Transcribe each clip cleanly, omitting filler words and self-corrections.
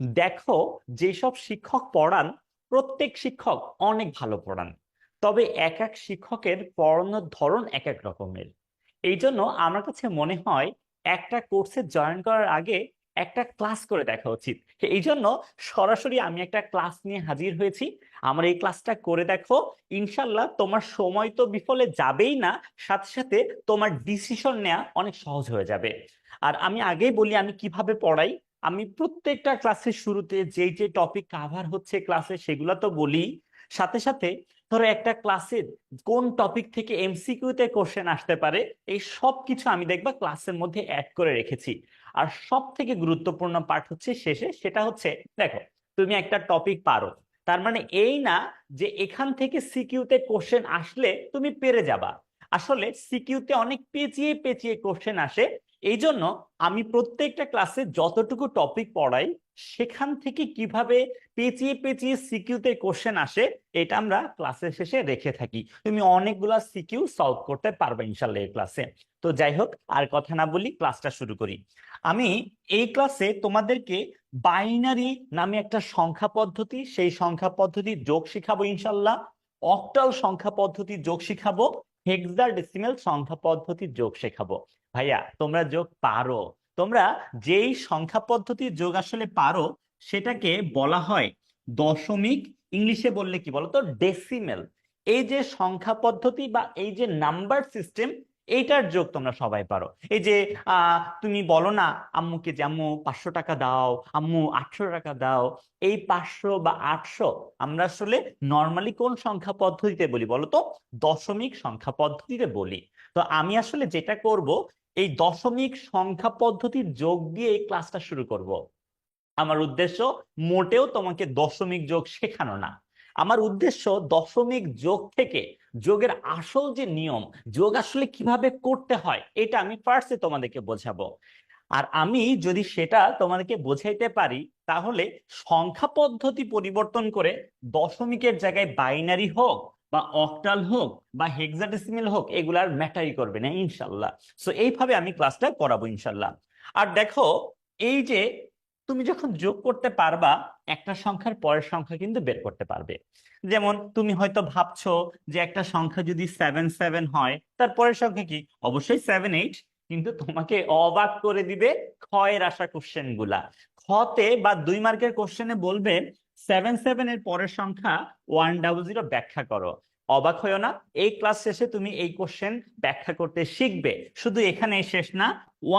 দেখো, যেসব শিক্ষক পড়ান প্রত্যেক শিক্ষক অনেক ভালো পড়ান, তবে এক এক শিক্ষকের পড়ানোর ধরন এক এক রকমের। এই জন্য আমার কাছে মনে হয় একটা কোর্সে জয়েন করার আগে একটা ক্লাস করে দেখা উচিত। এই জন্য সরাসরি আমি একটা ক্লাস নিয়ে হাজির হয়েছি। আমার এই ক্লাসটা করে দেখো, ইনশাল্লাহ তোমার সময় তো বিফলে যাবেই না, সাথে সাথে তোমার ডিসিশন নেওয়া অনেক সহজ হয়ে যাবে। আর আমি আগেই বলি আমি কিভাবে পড়াই। আমি প্রত্যেকটা ক্লাসের শুরুতে যেই যে টপিক কাভার হচ্ছে ক্লাসে সেগুলো তো বলি, সাথে সাথে ধরো একটা ক্লাসের কোন টপিক থেকে এমসিকিউ তে কোশ্চেন আসতে পারে এই সব কিছু আমি দেখবা ক্লাসের মধ্যে অ্যাড করে রেখেছি। আর সব থেকে গুরুত্বপূর্ণ পার্ট হচ্ছে শেষে, সেটা হচ্ছে দেখো, তুমি একটা টপিক পারো তার মানে এই না যে এখান থেকে সিকিউ তে কোশ্চেন আসলে তুমি পেরে যাবা। আসলে সিকিউ তে অনেক পেঁচিয়ে পেঁচিয়ে কোশ্চেন আসে। এই জন্য আমি প্রত্যেকটা ক্লাসে যতটুকু টপিক পড়াই সেখান থেকে কিভাবে পেঁচিয়ে পেঁচিয়ে সিকিউতে কোশ্চেন আসে এটা আমরা ক্লাসের শেষে রেখে থাকি। তুমি অনেকগুলা সিকিউ সলভ করতে পারবে ইনশাল্লাহ এই ক্লাসে। তো যাই হোক, আর কথা না বলি, ক্লাসটা শুরু করি। আমি এই ক্লাসে তোমাদেরকে বাইনারি নামে একটা সংখ্যা পদ্ধতি, সেই সংখ্যা পদ্ধতির যোগ শিখাবো ইনশাল্লাহ। অক্টাল সংখ্যা পদ্ধতির যোগ শিখাবো। হেক্সাডেসিমাল সংখ্যা পদ্ধতির যোগ শেখাবো। ভাইয়া তোমরা যোগ পারো। তোমরা যেই সংখ্যা পদ্ধতির যোগ আসলে পারো সেটাকে বলা হয় দশমিক, ইংলিশে বললে কি বলতো, ডেসিমেল। এই যে সংখ্যা পদ্ধতি বা এই যে নাম্বার সিস্টেম, এইটার যোগ তোমরা সবাই পারো। এই যে তুমি বলো না আম্মুকে যে আম্মু 500 টাকা দাও, আম্মু 800 টাকা দাও, এই 500 বা 800 আমরা আসলে নর্মালি কোন সংখ্যা পদ্ধতিতে বলি বলো তো? দশমিক সংখ্যা পদ্ধতিতে বলি। তো আমি আসলে যেটা করব, এই দশমিক সংখ্যা পদ্ধতির যোগ দিয়ে এই ক্লাসটা শুরু করব। আমার উদ্দেশ্য মোটেও তোমাকে দশমিক যোগ শেখানো না। আমার উদ্দেশ্য দশমিক যোগ থেকে যোগের আসল যে নিয়ম, যোগ আসলে কিভাবে করতে হয়, এটা আমি ফার্স্টে তোমাদেরকে বোঝাবো। আর আমি যদি সেটা তোমাদেরকে বোঝাইতে পারি, তাহলে সংখ্যা পদ্ধতি পরিবর্তন করে দশমিকের জায়গায় বাইনারি হোক বা অক্টাল হোক বা হেক্সাডেসিমাল হোক, এগুলার ম্যাটারই করবে না ইনশাল্লাহ। সো এইভাবে আমি ক্লাসটা করাবো ইনশাল্লাহ। আর দেখো, এই যে তুমি যখন যোগ করতে পারবা, একটা সংখ্যার পরের সংখ্যা কিন্তু বের করতে পারবে। যেমন তুমি হয়তো ভাবছো যে একটা সংখ্যা যদি 7 7 হয়, তার পরের সংখ্যা কি? অবশ্যই 7 8। কিন্তু তোমাকে অবাক করে দিবে ক্ষয়ের আসা কোশ্চেন গুলা। খতে বা 2 মার্কের কোশ্চেনে বলবে 7 7 এর পরের সংখ্যা 100 ব্যাখ্যা করো। অবাক হয়েও না, এই ক্লাস শেষে তুমি এই কোশ্চেন ব্যাখ্যা করতে শিখবে। শুধু এখানে শেষ না,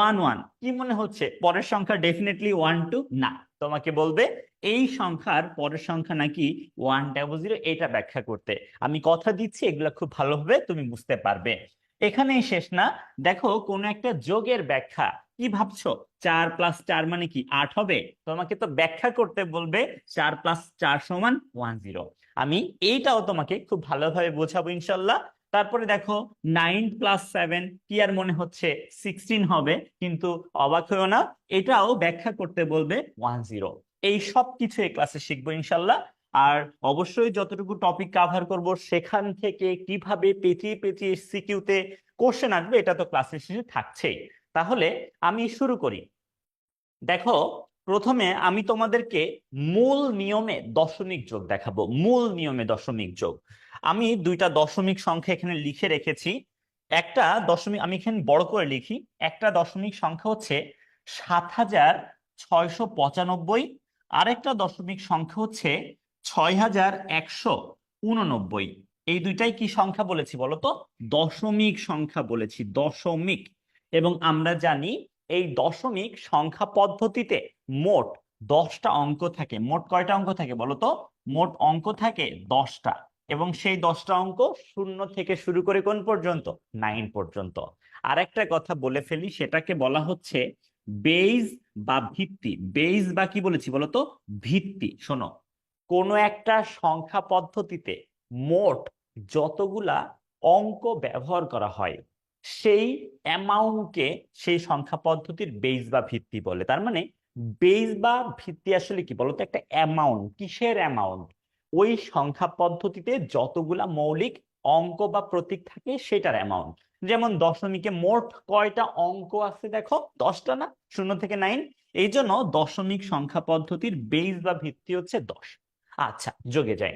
1 1 কি মনে হচ্ছে পরের সংখ্যা ডেফিনেটলি 1 2 না, তোমাকে বলবে এই সংখ্যার পরের সংখ্যা নাকি 100, এটা ব্যাখ্যা করতে। আমি কথা দিচ্ছি এগুলো খুব ভালোভাবে তুমি বুঝতে পারবে। এখানেই শেষ না, দেখো কোন একটা যোগের ব্যাখ্যা, কি ভাবছো 4 + 4 মানে কি 8 হবে? তোমাকে তো ব্যাখ্যা করতে বলবে 4 + 4 = 10। আমি এইটাও তোমাকে খুব ভালোভাবে বোঝাবো ইনশাল্লাহ। তারপরে দেখো 9 + 7 কি আর মনে হচ্ছে 16 হবে, কিন্তু অবাক হয়েও না, এটাও ব্যাখ্যা করতে বলবে 10। এই সব কিছু এই ক্লাসে শিখবো ইনশাল্লাহ। আর অবশ্যই যতটুকু টপিক কাভার করব সেখান থেকে কিভাবে পেঁচিয়ে পেঁচিয়ে সিকিউতে কোশ্চেন আসবে এটা তো ক্লাসের শেষে থাকছেই। তাহলে আমি শুরু করি। দেখো, প্রথমে আমি তোমাদেরকে মূল নিয়মে দশমিক যোগ দেখাবো। মূল নিয়মে দশমিক যোগ, আমি দুইটা দশমিক সংখ্যা এখানে লিখে রেখেছি। একটা দশমিক আমি এখানে বড় করে লিখি। একটা দশমিক সংখ্যা হচ্ছে 7695। আরেকটা দশমিক সংখ্যা হচ্ছে 6189। এই দুইটাই কি সংখ্যা বলেছি বলতো? দশমিক সংখ্যা বলেছি, দশমিক। এবং আমরা জানি এই দশমিক সংখ্যা পদ্ধতিতে মোট 10টা অঙ্ক থাকে। মোট কয়টা অঙ্ক থাকে বলতো? মোট অঙ্ক থাকে 10টা। এবং সেই 10টা অঙ্ক শূন্য থেকে শুরু করে কোন পর্যন্ত? 9 পর্যন্ত। আর একটা কথা বলে ফেলি, সেটাকে বলা হচ্ছে বেইজ বা ভিত্তি। বেইজ বা কি বলেছি বলতো? ভিত্তি। শোনো, কোনো একটা সংখ্যা পদ্ধতিতে মোট যতগুলা অঙ্ক ব্যবহার করা হয় সেই অ্যামাউন্টকে সেই সংখ্যা পদ্ধতির বেস বা ভিত্তি বলে। তার মানে বেস বা ভিত্তি আসলে কি বলতো? একটা অ্যামাউন্ট। কিসের অ্যামাউন্ট? ওই সংখ্যা পদ্ধতিতে যতগুলা মৌলিক অঙ্ক বা প্রতীক থাকে সেটার অ্যামাউন্ট। যেমন দশমিকে মোট কয়টা অঙ্ক আছে দেখো? 10টা না? 0 থেকে 9। এই জন্য দশমিক সংখ্যা পদ্ধতির বেস বা ভিত্তি হচ্ছে 10। আচ্ছা, যোগে যাই।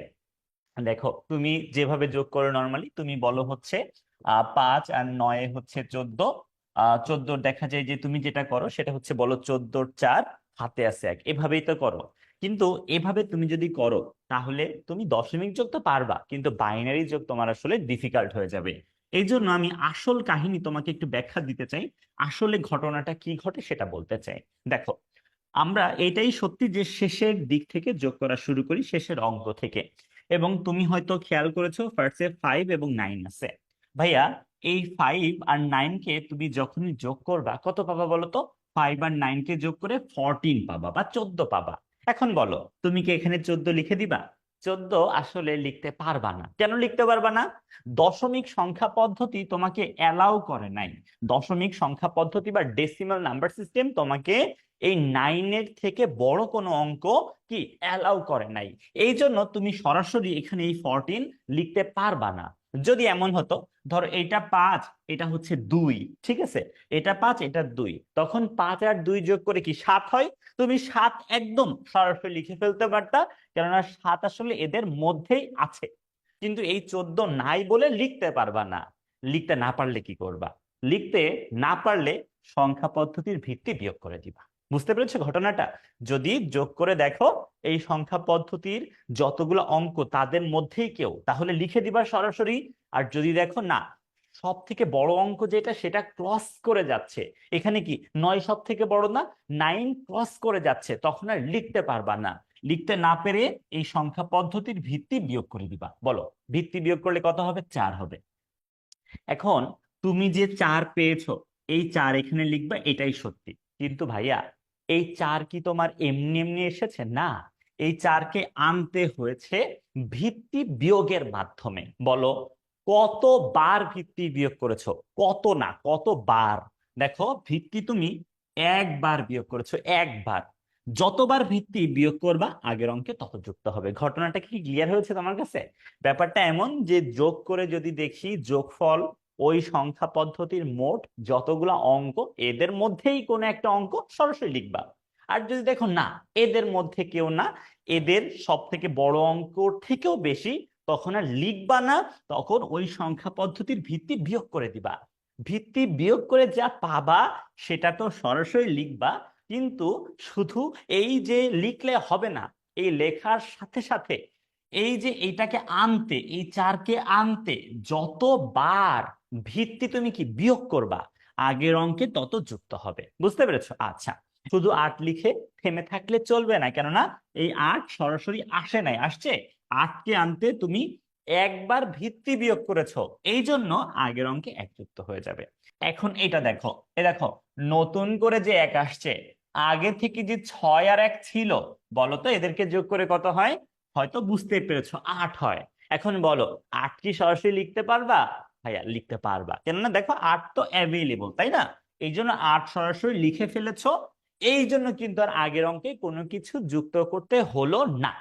দেখো, তুমি যেভাবে যোগ করো নর্মালি, তুমি বলো হচ্ছে 5 আর 9 হচ্ছে 14। 14 দেখা যায় যে তুমি যেটা করো সেটা হচ্ছে বলো 14 4 হাতে আছে 1, এভাবেই তো করো। কিন্তু এভাবে তুমি যদি করো তাহলে তুমি দশমিক যোগ তো পারবা, কিন্তু বাইনারি যোগ তোমার আসলে ডিফিকাল্ট হয়ে যাবে। এই জন্য আমি আসল কাহিনী তোমাকে একটু ব্যাখ্যা দিতে চাই, আসলে ঘটনাটা কি ঘটে সেটা বলতে চাই। দেখো, আমরা এটাই সত্যি যে শেষের দিক থেকে যোগ করা শুরু করি, শেষের অঙ্ক থেকে। এবং তুমি হয়তো খেয়াল করেছো ফার্স্টে 5 এবং 9 আছে। ভাইয়া, এই 5 আর 9 কে তুমি যখনই যোগ করবা কত পাবা বলো তো? 5 আর 9 কে যোগ করে 14 পাবা বা 14 পাবা। এখন বলো, তুমি কি এখানে 14 লিখে দিবা? 14 আসলে লিখতে পারবা না। কেন লিখতে পারবা না? দশমিক সংখ্যা পদ্ধতি তোমাকে অ্যালাউ করে নাই। দশমিক সংখ্যা পদ্ধতি বা ডেসিমাল নাম্বার সিস্টেম তোমাকে এই 9-এর থেকে বড় কোনো অঙ্ক কি অ্যালাউ করে নাই। এই জন্য তুমি সরাসরি এখানে এই 14 লিখতে পারবা না। যদি এমন হতো, ধরো এটা 5, এটা হচ্ছে 2, ঠিক আছে, এটা 5, এটা 2, তখন 5 আর 2 যোগ করে কি 7 হয়? তুমি 7 একদম সরাসরি লিখে ফেলতে পারতা, কেননা 7 আসলে এদের মধ্যেই আছে। কিন্তু এই 14 নাই বলে লিখতে পারবা না। লিখতে না পারলে কি করবা? লিখতে না পারলে সংখ্যা পদ্ধতির ভিত্তি বিয়োগ করে দিবা। বুঝতে পেরেছো ঘটনাটা? যদি যোগ করে দেখো এই সংখ্যা পদ্ধতির যতগুলো অঙ্ক তাদের মধ্যেই কেউ, তাহলে লিখে দিবা সরাসরি। আর যদি দেখো না, সব থেকে বড় অঙ্ক যেটা সেটা ক্রস করে যাচ্ছে, এখানে কি 9 সব থেকে বড় না, 9 ক্রস করে যাচ্ছে, তখন আর লিখতে পারবা না। লিখতে না পেরে এই সংখ্যা পদ্ধতির ভিত্তি বিয়োগ করে দিবা। বলো, ভিত্তি বিয়োগ করলে কত হবে? 4 হবে। এখন তুমি যে 4 পেয়েছো, এই 4 এখানে লিখবা, এটাই সত্যি। কিন্তু ভাইয়া, এই 4 কি তোমার এমনি এমনি এসেছে? না, এই 4কে আনতে হয়েছে ভিত্তি বিয়োগের মাধ্যমে। বলো, কতবার ভিত্তি বিয়োগ করেছো? কত না, কতবার? দেখো, ভিত্তি তুমি একবার বিয়োগ করেছো, একবার। যতবার ভিত্তি বিয়োগ করবা আগের অঙ্কে তত যুক্ত হবে। ঘটনাটা কি ক্লিয়ার হয়েছে তোমার কাছে? ব্যাপারটা এমন যে যোগ করে যদি দেখি যোগফল ওই সংখ্যা পদ্ধতির মোট যতগুলা অঙ্ক, এদের মধ্যেই কোনো একটা অঙ্ক সরাসরি লিখবা। আর যদি দেখো না, এদের মধ্যে কেউ না, এদের সব থেকে বড় অঙ্ক থেকেও বেশি, তখন আর লিখবা না, তখন ওই সংখ্যা পদ্ধতির ভিত্তি বিয়োগ করে দিবা। ভিত্তি বিয়োগ করে যা পাবা সেটা তো সরাসরি লিখবা। কিন্তু শুধু এই যে লিখলে হবে না, এই লেখার সাথে সাথে এই যে এইটাকে আনতে, এই 4কে আনতে যতবার ভিত্তি তুমি কি বিয়োগ করবা আগের অঙ্কে তত যুক্ত হবে। বুঝতে পেরেছো? আচ্ছা, শুধু 8 লিখে থেমে থাকলে চলবে না, কেননা এই 8 সরাসরি আসে নাই, আসছে। 8কে আনতে তুমি একবার ভিত্তি বিয়োগ করেছো, এই জন্য আগের অঙ্কে 1 যুক্ত হয়ে যাবে। এখন এটা দেখো, দেখো, নতুন করে যে 1 আসছে, আগে থেকে যে 6 আর 1 ছিল, বলো তো এদেরকে যোগ করে কত হয়? হয়তো বুঝতে পেরেছো, 8 হয়। এখন বলো, 8 কি সরাসরি লিখতে পারবা? ভাইয়া, লিখতে পারবা, কেননা দেখো 8 তো অ্যাভেলেবল, তাই না? এই জন্য 8 সরাসরি লিখে ফেলেছো। এই জন্য কিন্তু আর আগের অঙ্কে কোনো কিছু যুক্ত করতে হলো না।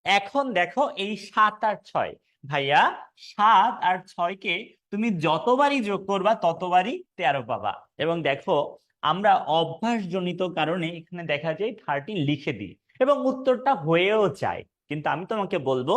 এখন দেখো এই 7 আর 6, ভাইয়া 7 আর 6কে তুমি যতবারই যোগ করবা ততবারই 13 পাবা। এবং দেখো, আমরা অভ্যাসজনিত কারণে এখানে দেখা যায় 30 লিখে দিই এবং উত্তরটা হয়েও যায়। কিন্তু আমি তোমাকে বলবো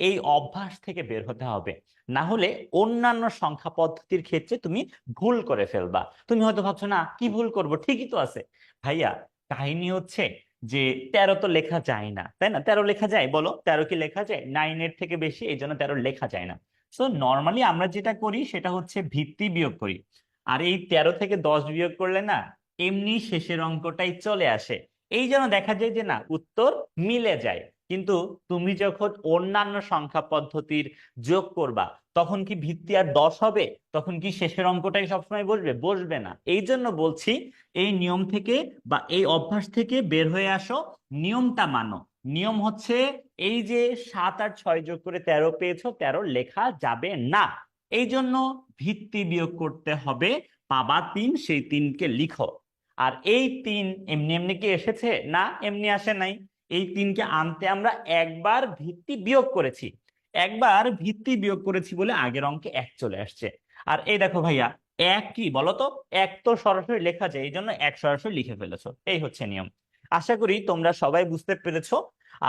এই অভ্যাস থেকে বের হতে হবে, না হলে অন্যান্য সংখ্যা পদ্ধতির ক্ষেত্রে তুমি ভুল করে ফেলবা। তুমি হয়তো ভাবছো না কি ভুল করব, ঠিকই তো আছে। ভাইয়া, কাহিনী হচ্ছে যে 13 তো লেখা যায় না, তাই না? 13 লেখা যায়? বলো, 13 কি লেখা যায়? 9-এর থেকে বেশি, এই জন্য 13 লেখা যায় না। সো নর্মালি আমরা যেটা করি সেটা হচ্ছে ভিত্তি বিয়োগ করি। আর এই 13 থেকে 10 বিয়োগ করলে না, এমনি শেষের অঙ্কটাই চলে আসে। এই জন্য দেখা যায় যে না, উত্তর মিলে যায়। কিন্তু তুমি যখন অন্যান্য সংখ্যা পদ্ধতির যোগ করবা, তখন কি ভিত্তি আর 10 হবে? তখন কি শেষের অঙ্কটাই সবসময় বসবে? বসবে না। এই জন্য বলছি, এই নিয়ম থেকে বা এই অভ্যাস থেকে বের হয়ে আসো, নিয়মটা মানো। নিয়ম হচ্ছে এই যে 7 আর 6 যোগ করে 13 পেয়েছো, 13 লেখা যাবে না। এই জন্য ভিত্তি বিয়োগ করতে হবে, পাবা 3, সেই 3কে লিখো। আর এই 3 এমনি এমনি কি এসেছে? না, এমনি আসে নাই। এই 3কে আনতে আমরা একবার ভিত্তি বিয়োগ করেছি, একবার ভিত্তি বিয়োগ করেছি বলে আগের অঙ্কে 1 চলে আসছে। আর এই দেখো ভাইয়া, এক কি বলো তো? এক তো সরাসরি লেখা যায়, এই জন্য এক সরাসরি লিখে ফেলেছো, এই হচ্ছে নিয়ম। আশা করি তোমরা সবাই বুঝতে পেরেছো।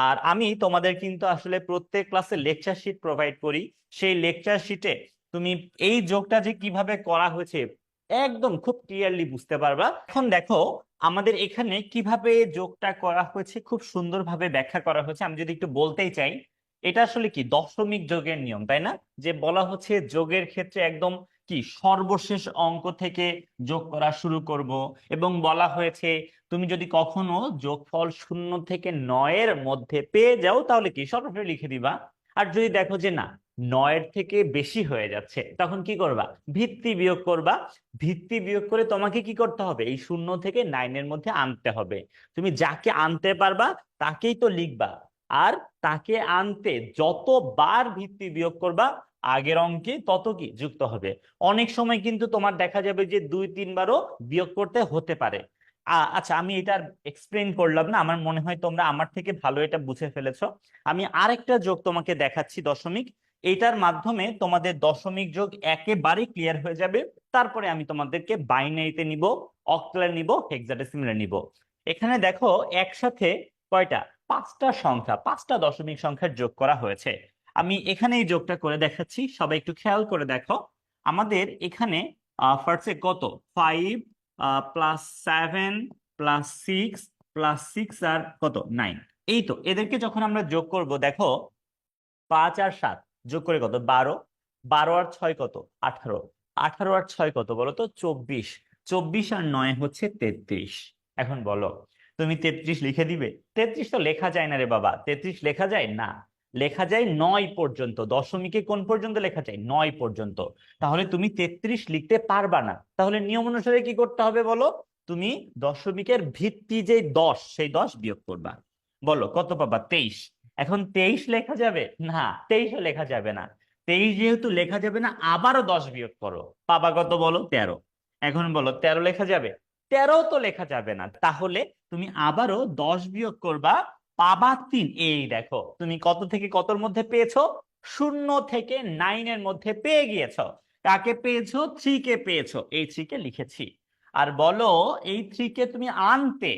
আর আমি তোমাদের কিন্তু আসলে প্রত্যেক ক্লাসে লেকচার শিট প্রোভাইড করি। সেই লেকচার শিটে তুমি এই যোগটা যে কিভাবে করা হয়েছে একদম খুব ক্লিয়ারলি বুঝতে পারবা। এখন দেখো আমাদের এখানে কিভাবে যোগটা করা হয়েছে খুব সুন্দরভাবে ব্যাখ্যা করা হয়েছে। আমি যদি একটু বলতেই চাই, এটা আসলে কি দশমিক যোগের নিয়ম, তাই না? যে বলা হচ্ছে যোগের ক্ষেত্রে একদম কি সর্বশেষ অঙ্ক থেকে যোগ করা শুরু করব, এবং বলা হয়েছে তুমি যদি কখনো যোগফল 0 থেকে 9-এর মধ্যে পেয়ে যাও তাহলে কি সরাসরি লিখে দিবা। আর যদি দেখো যে না, 9-এর থেকে বেশি হয়ে যাচ্ছে, তখন কি করবা? ভিত্তি বিয়োগ করবা। ভিত্তি বিয়োগ করে তোমাকে কি করতে হবে? এই 0 থেকে 9-এর মধ্যে আনতে হবে। তুমি যাকে আনতে পারবা তাকেই তো লিখবা। আর তাকে আনতে যতবার ভিত্তি বিয়োগ করবা আগের অঙ্কে তত কি যুক্ত হবে। অনেক সময় কিন্তু তোমার দেখা যাবে যে 2-3বারও বিয়োগ করতে হতে পারে। আচ্ছা, আমি এটা এক্সপ্লেইন করলাম না, আমার মনে হয় তোমরা আমার থেকে ভালো এটা বুঝে ফেলেছো। আমি আরেকটা যোগ তোমাকে দেখাচ্ছি, দশমিক। এটার মাধ্যমে তোমাদের দশমিক যোগ একেবারেই ক্লিয়ার হয়ে যাবে। তারপরে আমি তোমাদেরকে বাইনারিতে নিব, অক্টালে নিব, হেক্সাডেসিমালে নিব। এখানে দেখো একসাথে কয়টা? 5টা সংখ্যা, 5টা দশমিক সংখ্যার যোগ করা হয়েছে। আমি এখানে এই যোগটা করে দেখাচ্ছি, সবাই একটু খেয়াল করে দেখো। আমাদের এখানে ফার্স্টে কত? 5 + 7 + 6 + 6 আর কত? 9। এই তো এদেরকে যখন আমরা যোগ করব দেখো, 5 আর 7 যোগ করে কত? 12। 12 আর 6 কত? 18। 18 আর 6 কত বলো তো? 24। 24 আর 9 হচ্ছে 33। এখন বলো, তুমি 33 লিখে দিবে? 33 তো লেখা যায় না রে বাবা। 33 লেখা যায় না। লেখা যায় 9 পর্যন্ত। দশমিকে কোন পর্যন্ত লেখা যায়? 9 পর্যন্ত। তাহলে তুমি 33 লিখতে পারবা না। তাহলে নিয়ম অনুসারে কি করতে হবে বলো? তুমি দশমিকের ভিত্তি যে 10, সেই 10 বিয়োগ করবা। বলো কত পাবা? 23। এখন 23 লেখা যাবে না? 23ও লেখা যাবে না। 23 যেহেতু লেখা যাবে না, আবারও 10 বিয়োগ করো, পাবা কত বলো? 13। এখন বলো 13 লেখা যাবে? 13 তো লেখা যাবে না। তাহলে তুমি আবারও 10 বিয়োগ করবা, পাবা 3। এই দেখো তুমি কত থেকে কতর মধ্যে পেয়েছো? 0 থেকে 9-এর মধ্যে পেয়ে গিয়েছো। কাকে পেয়েছো? 3 কে পেয়েছো। এই 3 কে লিখেছি। আর বলো এই 3 কে তুমি আনতে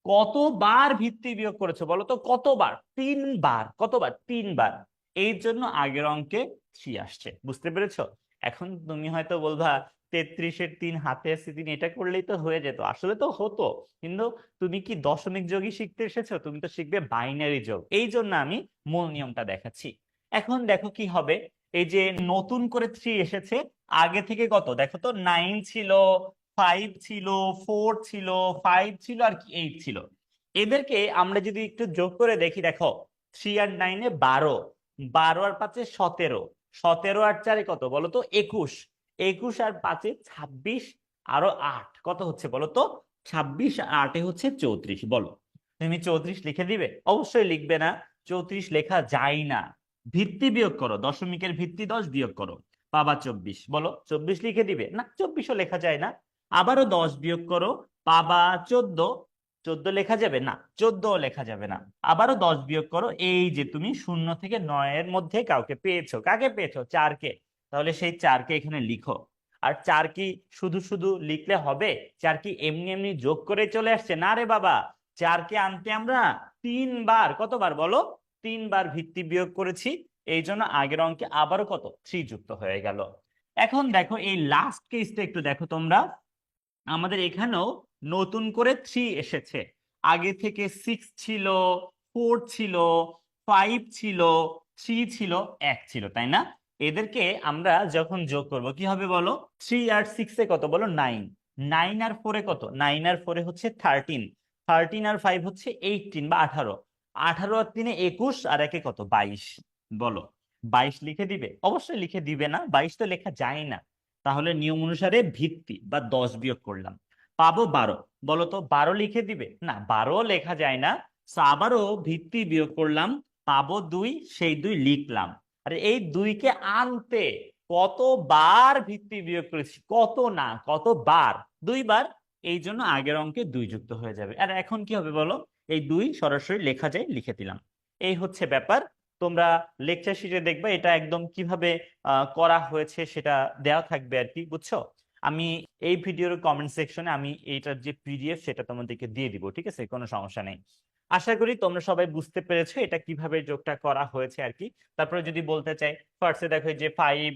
কতবার ভিত্তি বিয়োগ করেছো বলো তো? কতবার? 3 বার। কতবার? 3 বার। এই জন্য আগের অঙ্কে 3 আসছে। বুঝতে পেরেছো? এখন তুমি হয়তো বলবা 33-এর 3 হাতে আছে 3, এটা করলেই তো হয়ে যেত। আসলে তো হতো, কিন্তু তুমি কি দশমিক যোগই শিখতে এসেছো? তুমি তো শিখবে বাইনারি যোগ। এই জন্য আমি মূল নিয়মটা দেখাচ্ছি। এখন দেখো কি হবে। এই যে নতুন করে 3 এসেছে, আগে থেকে কত দেখো তো? 9 ছিল, 5 ছিল, 4 ছিল, 5 ছিল, আর কি 8 ছিল। এদেরকে আমরা যদি একটু যোগ করে দেখি, দেখো 3 আর 9-এ 12, 12 আর 5-এ 17, 17 আর 4-এ কত বলো তো? 21, 21 আর 5-এ 26, আরো 8 কত হচ্ছে বলো তো? 26 আর 8-এ হচ্ছে 34। বলো তুমি 34 লিখে দিবে? অবশ্যই লিখবে না। 34 লেখা যায় না। ভিত্তি বিয়োগ করো, দশমিকের ভিত্তি 10 বিয়োগ করো, পাবা 24। বলো 24 লিখে দিবে? না, 24ও লেখা যায় না। আবারও 10 বিয়োগ করো, পাবা 14। 14 লেখা যাবে? না, 14ও লেখা যাবে না। আবারও 10 বিয়োগ করো, এই যে তুমি 0 থেকে 9-এর মধ্যে কাউকে পেয়েছো। কাকে পেয়েছো? 4 কে। তাহলে সেই 4 কে এখানে লিখো। আর 4 কি শুধু শুধু লিখলে হবে? 4 কি এমনি এমনি যোগ করে চলে আসছে? না রে বাবা। 4 কে আনতে আমরা 3 বার, কতবার বলো? 3 বার ভিত্তি বিয়োগ করেছি। এই জন্য আগের অঙ্কে আবারও কত? 3 যুক্ত হয়ে গেল। এখন দেখো এই লাস্ট কেসটা একটু দেখো তোমরা। আমাদের এখানেও নতুন করে 3 এসেছে। আগে থেকে 6 ছিল, 4 ছিল, 5 ছিল, 3 ছিল, 1 ছিল, তাই না? এদেরকে আমরা যখন যোগ করব কি হবে বলো? 3 আর 6-এ কত বলো? 9। 9 আর 4-এ কত? 9 আর 4-এ হচ্ছে 13। 13 আর 5 হচ্ছে 18 বা 18। 18 আর 3-এ 21, আর 1-এ কত? 22। বলো 22 লিখে দিবে? অবশ্যই লিখে দিবে না। 22 তো লেখা যায় না। তাহলে নিয়ম অনুসারে ভিত্তি বা 10 বিয়োগ করলাম, পাবো 12। বলো তো 12 লিখে দিবে? না, 12 লেখা যায় না। আবারও ভিত্তি বিয়োগ করলাম, পাবো 2, সেই 2 লিখলাম। আরে এই 2-কে আনতে কতবার ভিত্তি বিয়োগ করেছি? কত না, কতবার? 2 বার। এই জন্য আগের অঙ্কে 2 যুক্ত হয়ে যাবে। আর এখন কি হবে বলো? এই 2 সরাসরি লেখা যায়, লিখে দিলাম। এই হচ্ছে ব্যাপার। তোমরা লেকচার শিটে দেখবে এটা একদম কিভাবে করা হয়েছে সেটা দেওয়া থাকবে আর কি, বুঝছো? আমি এই ভিডিওর কমেন্ট সেকশনে আমি এইটার যে পিডিএফ সেটা তোমাদেরকে দিয়ে দিব, ঠিক আছে, কোনো সমস্যা নেই। আশা করি তোমরা সবাই বুঝতে পেরেছো এটা কিভাবে যোগটা করা হয়েছে আর কি। তারপরে যদি বলতে চাই, ফার্স্টে দেখো যে 5,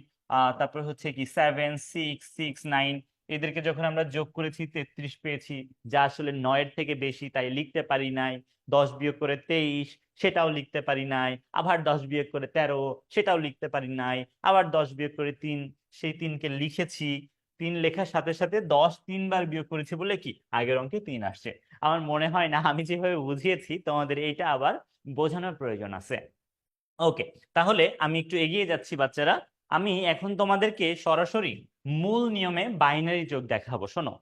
তারপর হচ্ছে কি 7, 6, 6, 9, এদেরকে যখন আমরা যোগ করেছি 33 পেয়েছি, যা আসলে 9-এর থেকে বেশি, তাই লিখতে পারি নাই। 10 বিয়োগ করে 23, সেটাও লিখতে পারি নাই। আবার 10 বিয়োগ করে 13, সেটাও লিখতে পারি নাই। আবার 10 বিয়োগ করে 3, সেই 3কে লিখেছি। 3 লেখার সাথে সাথে 10 3বার বিয়োগ করেছি বলে কি আগের অঙ্কে 3 আসছে। আমার মনে হয় না আমি যেভাবে বুঝিয়েছি তোমাদের এইটা আবার বোঝানোর প্রয়োজন আছে। ওকে, তাহলে আমি একটু এগিয়ে যাচ্ছি বাচ্চারা। আমি এখন তোমাদেরকে সরাসরি মূল নিয়মে বাইনারি যোগ দেখাবো। শোনো,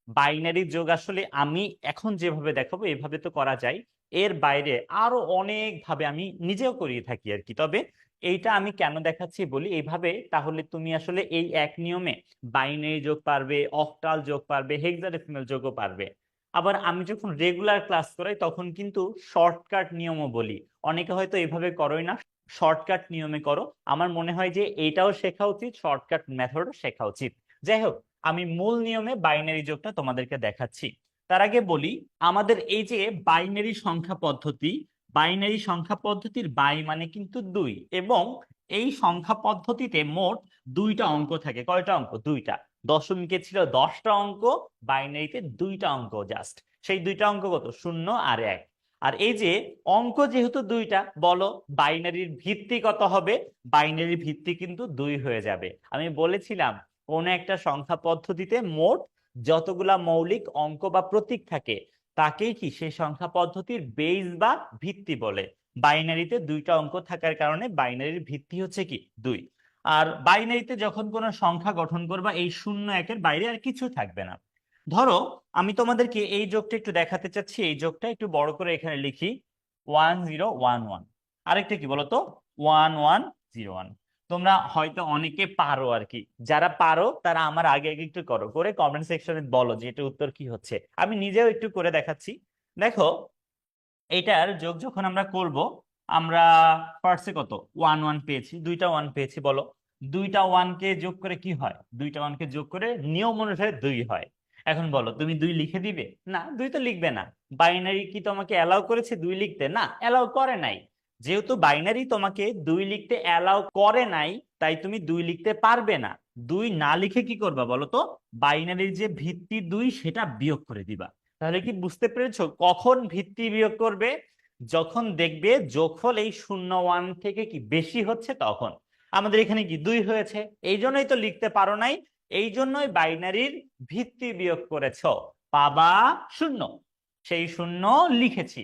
বাইনারি যোগ আসলে আমি এখন যেভাবে দেখাবো এভাবে তো করা যায়, এর বাইরে আরো অনেক ভাবে আমি নিজেও করিয়ে থাকি আর কি। তবে এইটা আমি কেন দেখাচ্ছি বলি এইভাবে, তাহলে তুমি আসলে এই এক নিয়মে বাইনারি যোগ পারবে, অক্টাল যোগ পারবে, হেক্সাডেসিমাল যোগও পারবে। আবার আমি যখন রেগুলার ক্লাস করাই তখন কিন্তু শর্টকাট নিয়মও বলি। অনেকে হয়তো এইভাবে করোই না, শর্টকাট নিয়মে করো। আমার মনে হয় যে এইটাও শেখা উচিত, শর্টকাট মেথডও শেখা উচিত। যাই হোক, আমি মূল নিয়মে বাইনারি যোগটা তোমাদেরকে দেখাচ্ছি। তার আগে বলি, আমাদের এই যে বাইনারি সংখ্যা পদ্ধতি, বাইনারি সংখ্যা পদ্ধতির বাই মানে কিন্তু 2, এবং এই সংখ্যা পদ্ধতিতে মোট 2টা অঙ্ক থাকে। কয়টা অঙ্ক? 2টা। দশমিকে ছিল 10টা অঙ্ক, বাইনারিতে 2টা অঙ্ক জাস্ট। সেই 2টা অঙ্ক কত? 0 আর 1। আর এই যে অঙ্ক যেহেতু 2টা, বলো বাইনারির ভিত্তি কত হবে? বাইনারির ভিত্তি কিন্তু 2 হয়ে যাবে। আমি বলেছিলাম কোন একটা সংখ্যা পদ্ধতিতে মোট যতগুলা মৌলিক অঙ্ক বা প্রতীক থাকে তাকেই কি সেই সংখ্যা পদ্ধতির বেস বা ভিত্তি বলে। বাইনারিতে 2টা অঙ্ক থাকার কারণে বাইনারির ভিত্তি হচ্ছে কি 2। আর বাইনারিতে যখন কোনো সংখ্যা গঠন করবা, এই 0 1-এর বাইরে আর কিছু থাকবে না। ধরো আমি তোমাদেরকে এই যোগটা একটু দেখাতে চাচ্ছি, এই যোগটা একটু বড় করে এখানে লিখি, 1011। আরেকটা কি বলতো? 1101। তোমরা হয়তো অনেকে পারো আর কি, যারা পারো তারা আমার আগে আগে একটু করো, করে কমেন্ট সেকশনে বলো যে এটা উত্তর কি হচ্ছে। আমি নিজেও একটু করে দেখাচ্ছি। দেখো, এটার যোগ যখন আমরা করব, আমরা ফার্স্টে কত 1 1 পেয়েছি, 2টা 1 পেয়েছি। বলো 2টা 1-কে যোগ করে কি হয়? 2টা 1-কে যোগ করে নিয়ম অনুসারে 2 হয়। এখন বলো তুমি 2 লিখে দিবে? না, 2 তো লিখবে না। বাইনারি কি তোমাকে অ্যালাউ করেছে 2 লিখতে? না, অ্যালাউ করে নাই। যেহেতু বাইনারি তোমাকে 2 লিখতে অ্যালাউ করে নাই, তাই তুমি 2 লিখতে পারবে না। 2 না লিখে কি করবা বলো তো? বাইনারির যে ভিত্তি 2 সেটা বিয়োগ করে দিবা। তাহলে কি বুঝতে পেরেছো কখন ভিত্তি বিয়োগ করবে? যখন দেখবে যোগফল এই 0 1 থেকে কি বেশি হচ্ছে তখন। আমাদের এখানে কি 2 হয়েছে, এই জন্যই তো লিখতে পারো নাই। এই জন্যই বাইনারির ভিত্তি বিয়োগ করেছো, পাবা 0। সেই 0 লিখেছি।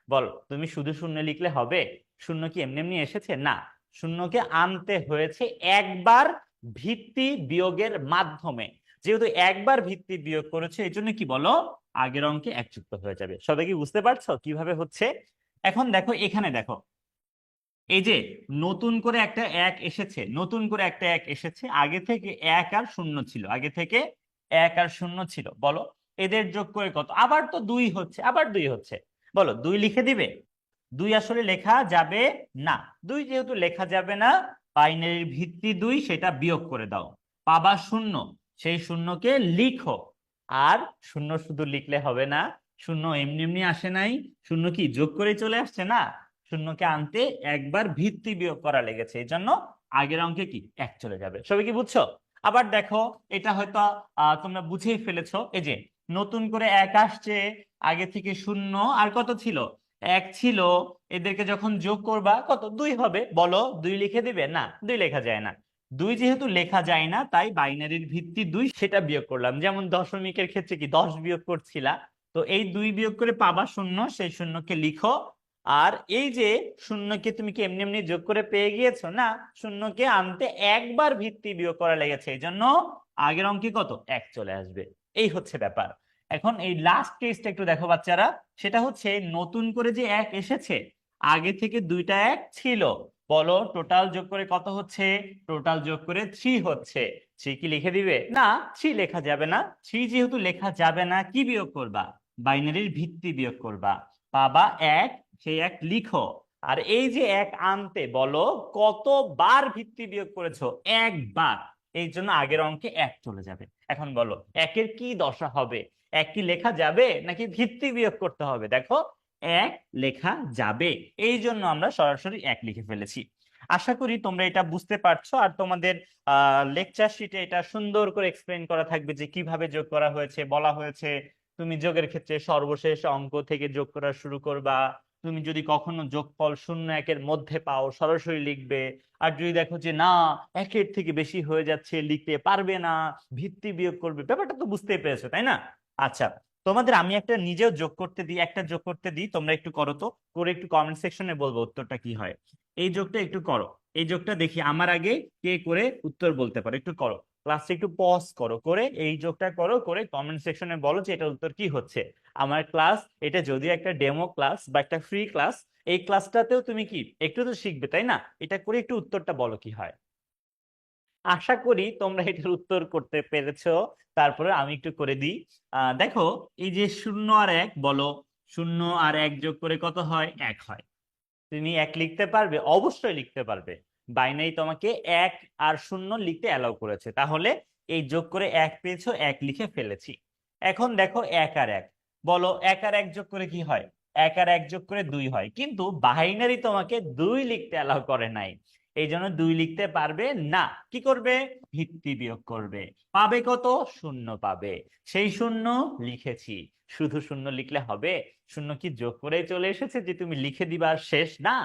বল তুমি শুধু 0 লিখলে হবে? 0 কি এমনি এমনি এসেছে? না, 0-কে আনতে হয়েছে একবার ভিত্তি বিয়োগের মাধ্যমে। যেহেতু একবার ভিত্তি বিয়োগ করেছে এই জন্য কি বলো, আগের অঙ্কে 1 যুক্ত হয়ে যাবে। সবাই কি বুঝতে পারছো কিভাবে হচ্ছে? এখন দেখো এখানে দেখো, এই যে নতুন করে একটা 1 এসেছে, নতুন করে একটা 1 এসেছে, আগে থেকে 1 আর 0 ছিল, আগে থেকে 1 আর 0 ছিল। বলো এদের যোগ করে কত? আবার তো 2 হচ্ছে, আবার 2 হচ্ছে। বলো 2 লিখে দিবে? 2 আসলে লেখা যাবে না। 2 যেহেতু লেখা যাবে না, বাইনারির ভিত্তি 2 সেটা বিয়োগ করে দাও, পাবা 0। সেই 0-কে লিখো। আর 0 শুধু লিখলে হবে না, 0 এমনি এমনি আসে নাই, 0 কি যোগ করে চলে আসছে না, 0-কে আনতে একবার ভিত্তি বিয়োগ করা লেগেছে, এই জন্য আগের অঙ্কে কি 1 চলে যাবে। সবাই কি বুঝছো? আবার দেখো, এটা হয়তো তোমরা বুঝেই ফেলেছো। এই যে নতুন করে 1 আসছে, আগে থেকে 0 আর কত ছিল? 1 ছিল। এদেরকে যখন যোগ করবা কত 2 হবে। বলো 2 লিখে দিবে? না, 2 লেখা যায় না। 2 যেহেতু লেখা যায় না, তাই বাইনারির ভিত্তি 2 সেটা বিয়োগ করলাম। যেমন দশমিকের ক্ষেত্রে কি 10 বিয়োগ করছিলা, তো এই 2 বিয়োগ করে পাবা 0, সেই 0-কে লিখো। আর এই যে 0-কে তুমি কি এমনি এমনি যোগ করে পেয়ে গিয়েছো? না, 0-কে আনতে একবার ভিত্তি বিয়োগ করা লেগেছে, এই জন্য আগের অঙ্কে কত 1 চলে আসবে। এই হচ্ছে ব্যাপার। এখন এই লাস্ট কেসটা একটু দেখো বাচ্চারা, সেটা হচ্ছে নতুন করে যে 1 এসেছে, আগে থেকে 2টা 1 ছিল। বলো টোটাল যোগ করে কত হচ্ছে? টোটাল যোগ করে 3 হচ্ছে। 3 কি লিখে দিবে? না, 3 লেখা যাবে না। 3 যেহেতু লেখা যাবে না, কি বিয়োগ করবা? বাইনারির ভিত্তি বিয়োগ করবা, পাবা 1। সেই 1 লিখো। আর এই যে 1 আনতে বলো কতবার ভিত্তি বিয়োগ করেছো? একবার। এই জন্য আগের অঙ্কে 1 চলে যাবে। এখন বলো একের কি দশা হবে? এক কি লেখা যাবে নাকি ভিত্তি বিয়োগ করতে হবে? দেখো এক লেখা যাবে, এই জন্য আমরা সরাসরি এক লিখে ফেলেছি। আশা করি তোমরা এটা বুঝতে পারছো। আর তোমাদের লেকচার শিটে এটা সুন্দর করে এক্সপ্লেন করা থাকবে যে কিভাবে যোগ করা হয়েছে, বলা হয়েছে তুমি যোগের ক্ষেত্রে সর্বশেষ অঙ্ক থেকে যোগ করা শুরু করবা। তুমি যদি কখনো যোগফল শূন্য একের মধ্যে পাও সরাসরি লিখবে। আর যদি দেখো যে না একের থেকে বেশি হয়ে যাচ্ছে, লিখতে পারবে না, ভিত্তি বিয়োগ করবে। ব্যাপারটা তো বুঝতেই পেরেছো তাই না? আচ্ছা, তোমাদের আমি একটা নিজেও যোগ করতে দিই, একটা যোগ করতে দিই, তোমরা একটু করো তো, করে একটু কমেন্ট সেকশনে বলবো উত্তরটা কি হয়। এই যোগটা একটু করো, এই যোগটা দেখি আমার আগে কে করে উত্তর বলতে পারো, একটু করো। ক্লাসটা একটু পজ করো, করে এই যোগটা করো, করে কমেন্ট সেকশনে বলো যে এটার উত্তর কি হচ্ছে। আমার ক্লাস এটা যদিও একটা ডেমো ক্লাস বা একটা ফ্রি ক্লাস, এই ক্লাসটাতেও তুমি কি একটু তো শিখবে তাই না? এটা করে একটু উত্তরটা বলো কি হয়। আশা করি তোমরা এটার উত্তর করতে পেরেছো। তারপরে আমি একটু করে দিই। দেখো এই যে শূন্য আর এক, বলো শূন্য আর এক যোগ করে কত হয়? এক হয়। তুমি এক লিখতে পারবে? অবশ্যই লিখতে পারবে। বাইনারি তোমাকে এক আর শূন্য লিখতে অ্যালাউ করেছে, তাহলে এই যোগ করে এক পেয়েছো, এক লিখে ফেলেছি। এখন দেখো এক আর এক, বলো এক আর এক যোগ করে কি হয়? এক আর এক যোগ করে দুই হয়, কিন্তু বাইনারি তোমাকে দুই লিখতে অ্যালাউ করে নাই, এই জন্য দুই লিখতে পারবে না। কি করবে? ভিত্তি বিয়োগ করবে। পাবে কত? শূন্য পাবে। সেই শূন্য লিখেছি। শুধু শূন্য লিখলে হবে? শূন্য কি যোগ করে চলে এসেছে যে তুমি লিখে দিবার শেষ? না,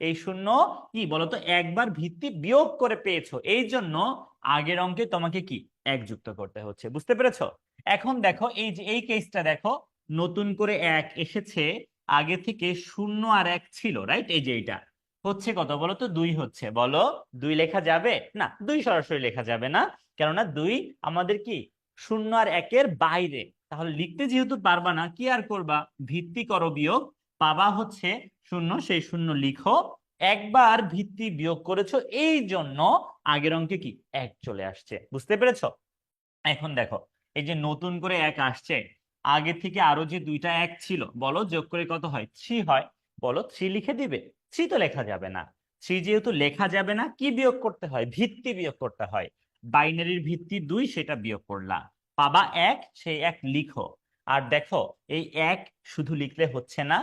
এই শূন্য কি বলতো একবার ভিত্তি বিয়োগ করে পেয়েছো, এই জন্য আগের অঙ্কে তোমাকে কি এক যুক্ত করতে হচ্ছে। বুঝতে পেরেছো? এখন দেখো এই যে এই কেসটা দেখো, নতুন করে এক এসেছে, আগে থেকে শূন্য আর এক ছিল, রাইট? এই যে এইটা হচ্ছে কত বলো তো? দুই হচ্ছে। বলো দুই লেখা যাবে? না, দুই সরাসরি লেখা যাবে না, কেননা দুই আমাদের কি শূন্য আর একের বাইরে। তাহলে লিখতে যেহেতু পারবা না, কি আর করবা? ভিত্তি করো বিয়োগ, পাবা হচ্ছে শূন্য, সেই শূন্য লিখো। একবার ভিত্তি বিয়োগ করেছো, এই জন্য আগের অঙ্কে কি এক চলে আসছে। বুঝতে পেরেছো? এখন দেখো এই যে নতুন করে এক আসছে, আগে থেকে আরো যে দুইটা এক ছিল, বলো যোগ করে কত হয়? থ্রি হয়। বলো থ্রি লিখে দিবে? থ্রি তো লেখা যাবে না। থ্রি যেহেতু লেখা যাবে না, কি বিয়োগ করতে হয়? ভিত্তি বিয়োগ করতে হয়। বাইনারির ভিত্তি দুই, সেটা বিয়োগ করলা, পাবা এক, সেই এক লিখো। আর দেখো এই এক শুধু লিখলে হচ্ছে না,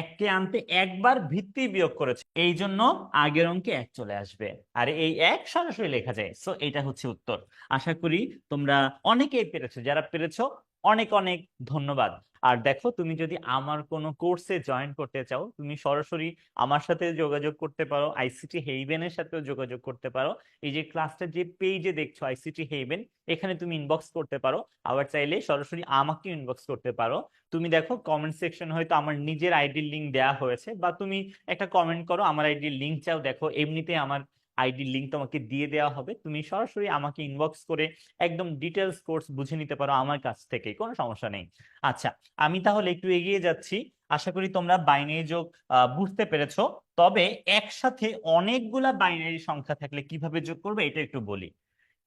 এককে আনতে একবার ভিত্তি বিয়োগ করেছে, এই জন্য আগের অঙ্কে এক চলে আসবে। আর এই এক সরাসরি লেখা যায়। সো এটা হচ্ছে উত্তর। আশা করি তোমরা অনেকেই পেরেছো, যারা পেরেছো অনেক অনেক ধন্যবাদ। আর দেখো তুমি যদি আমার কোনো কোর্সে জয়েন করতে চাও, তুমি সরাসরি আমার সাথে যোগাযোগ করতে পারো, আইসিটি হেইভেনের সাথেও যোগাযোগ করতে পারো। এই যে ক্লাসটা যে পেজে দেখছো আইসিটি হেইভেন, এখানে তুমি ইনবক্স করতে পারো। আবার চাইলে সরাসরি আমাকে ইনবক্স করতে পারো। তুমি দেখো কমেন্ট সেকশন হয়তো আমার নিজের আইডির লিংক দেওয়া হয়েছে, বা তুমি একটা কমেন্ট করো আমার আইডির লিংক চাও, দেখো এমনিতে আমার আইডির লিংক তোমাকে দিয়ে দেওয়া হবে। তুমি সরাসরি আমাকে ইনবক্স করে একদম ডিটেলস কোর্স বুঝে নিতে পারো আমার কাছ থেকে, কোনো সমস্যা নেই। আচ্ছা, আমি তাহলে একটু এগিয়ে যাচ্ছি। আশা করি তোমরা বাইনারি যোগ বুঝতে পেরেছো। তবে একসাথে অনেকগুলা বাইনারি সংখ্যা থাকলে কিভাবে যোগ করবে এটা একটু বলি।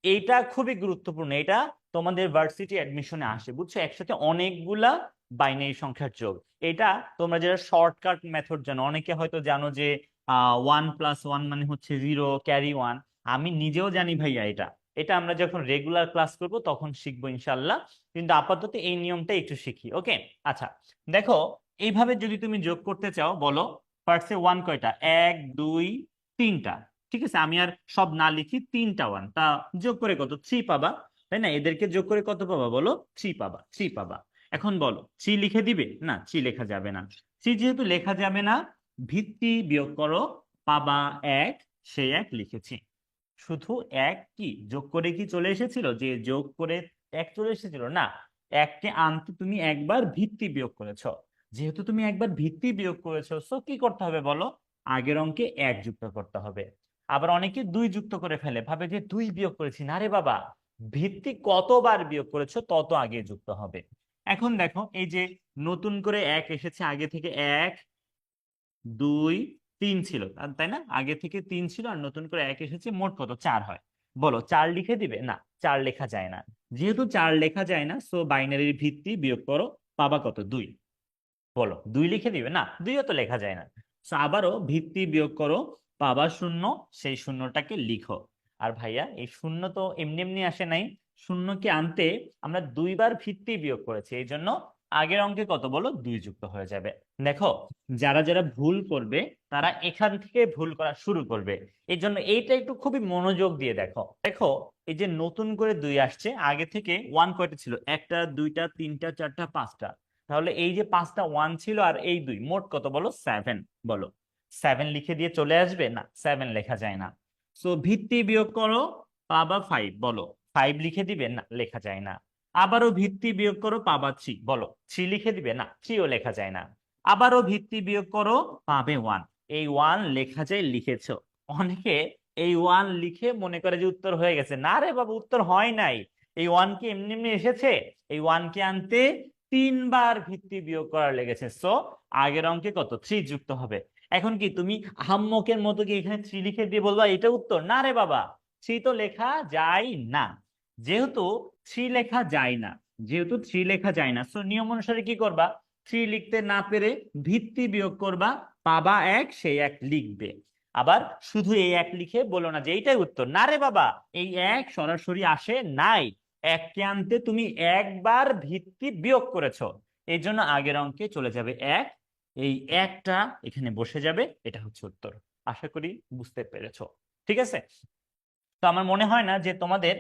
এইটা খুবই গুরুত্বপূর্ণ, এটা তোমাদের ভার্সিটি অ্যাডমিশনে আসে, বুঝছো? একসাথে অনেকগুলা বাইনারি সংখ্যার যোগ। এটা তোমরা যারা শর্টকাট মেথড জানো, অনেকে হয়তো জানো যে 1+1 মানে হচ্ছে 0, ক্যারি 1। আমি নিজেও জানি ভাইয়া এটা, এটা আমরা যখন রেগুলার ক্লাস করব তখন শিখবো ইনশাল্লাহ। কিন্তু আপাতত এই নিয়মটা একটু শিখি, ওকে? আচ্ছা, দেখো এইভাবে যদি তুমি যোগ করতে চাও, বলো ফার্স্টে ওয়ান কয়টা? এক, দুই, তিনটা। ঠিক আছে, আমি আর সব না লিখি, তিনটা ওয়ান, তা যোগ করে কত? থ্রি পাবা, তাই না? এদেরকে যোগ করে কত পাবা? বলো থ্রি পাবা, থ্রি পাবা। এখন বলো থ্রি লিখে দিবে? না, থ্রি লেখা যাবে না। থ্রি যেহেতু লেখা যাবে না, ভিত্তি বিয়োগ করো, পাবা এক, সেই এক লিখেছি। শুধু এক কি যোগ করে কি চলে এসেছিল? যে যোগ করে এক চলে এসেছিল? না, এককে আনতে তুমি একবার ভিত্তি বিয়োগ করেছো। যেহেতু তুমি একবার ভিত্তি বিয়োগ করেছো, সো কি করতে হবে বলো? আগের অঙ্কে এক যুক্ত করতে হবে। আবার অনেকে দুই যুক্ত করে ফেলে, ভাবে যে দুই বিয়োগ করেছি। না রে বাবা, ভিত্তি কতবার বিয়োগ করেছো তত আগে যুক্ত হবে। এখন দেখো এই যে নতুন করে এক এসেছে, আগে থেকে এক, দুই, তিন ছিল, তাই না? আগে থেকে তিন ছিল আর নতুন করে এক এসেছে, মোট কত? চার হয়। বলো চার লিখে দিবে? না, চার লেখা যায় না। যেহেতু চার লেখা যায় না, সো বাইনারির ভিত্তি বিয়োগ করো, পাবা কত? দুই। বলো দুই লিখে দিবে? না, দুইও তো লেখা যায় না। সো আবারও ভিত্তি বিয়োগ করো, পাবা শূন্য, সেই শূন্যটাকে লিখো। আর ভাইয়া এই শূন্য তো এমনি এমনি আসে নাই, শূন্যকে আনতে আমরা দুইবার ভিত্তি বিয়োগ করেছি, এই জন্য আগের অঙ্কে কত বলো 2 যুক্ত হয়ে যাবে। দেখো যারা যারা ভুল করবে তারা এখান থেকে ভুল করা শুরু করবে, এই জন্য এইটা একটু খুবই মনোযোগ দিয়ে দেখো। দেখো এই যে নতুন করে 2 আসছে, আগে থেকে 1 কয়টা ছিল, একটা দুইটা তিনটা চারটা পাঁচটা, তাহলে এই যে 5টা 1 ছিল আর এই 2 মোট কত বলো 7, বলো 7 লিখে দিয়ে চলে আসবে না, 7 লেখা যায় না। সো ভিত্তি বিয়োগ করো পাবা 5, বলো 5 লিখে দিবে না, লেখা যায় না। আবারও ভিত্তি বিয়োগ করো পাবা 3, বলো 3 লিখে দিবে না, 3ও লেখা যায় না। আবারও ভিত্তি বিয়োগ করো পাবে 1, এই 1 লেখা যায়, লিখেছো। অনেকে এই 1 লিখে মনে করে যে উত্তর হয়ে গেছে, না রে বাবা উত্তর হয় নাই। এই 1 কি এমনি এমনি এসেছে? এই 1 কে আনতে 3বার ভিত্তি বিয়োগ করা লেগেছে, সো আগের অঙ্কে কত 3 যুক্ত হবে। এখন কি তুমি হাম্মকের মতো কি এখানে 3 লিখে দিয়ে বলবা এটা উত্তর? না রে বাবা, 3 তো লেখা যায় না। যেহেতু 3 লেখা যায় না, যেহেতু 3 লেখা যায় না, সো নিয়ম অনুসারে কি করবা, 3 লিখতে না পেরে ভিত্তি বিয়োগ করবা, পাবা 1, সেই 1 লিখবে। আবার শুধু এই 1 লিখে বলো না যে এইটাই উত্তর, না রে বাবা, এই 1 সরাসরি আসে নাই, 1 কে আনতে তুমি একবার ভিত্তি বিয়োগ করেছো, এই জন্য আগের অঙ্কে চলে যাবে 1, এই 1টা এখানে বসে যাবে, এটা হচ্ছে উত্তর। আশা করি বুঝতে পেরেছো। ঠিক আছে, তো আমার মনে হয় না যে তোমাদের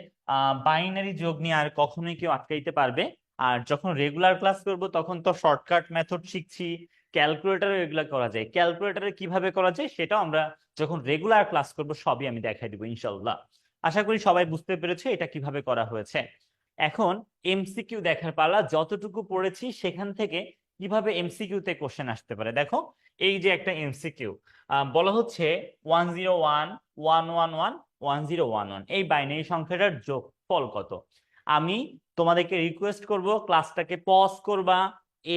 বাইনারি যোগ নিয়ে আর কখনোই কেউ আটকাইতে পারবে। আর যখন রেগুলার ক্লাস করব তখন তো শর্টকাট মেথড শিখছি, ক্যালকুলেটরে এগুলা করা যায়, ক্যালকুলেটরে কিভাবে করা যায় সেটাও আমরা যখন রেগুলার ক্লাস করব সবই আমি দেখাই দিব ইনশাল্লাহ। আশা করি সবাই বুঝতে পেরেছে এটা কিভাবে করা হয়েছে। এখন এমসিকিউ দেখার পালা, যতটুকু পড়েছি সেখান থেকে কিভাবে এমসিকিউ তে কোশ্চেন আসতে পারে দেখো। এই যে একটা এমসিকিউ বলা হচ্ছে 10111111011, এই বাইনারি সংখ্যাটার যোগফল কত। আমি তোমাদেরকে রিকোয়েস্ট করব ক্লাসটাকে পজ করবা,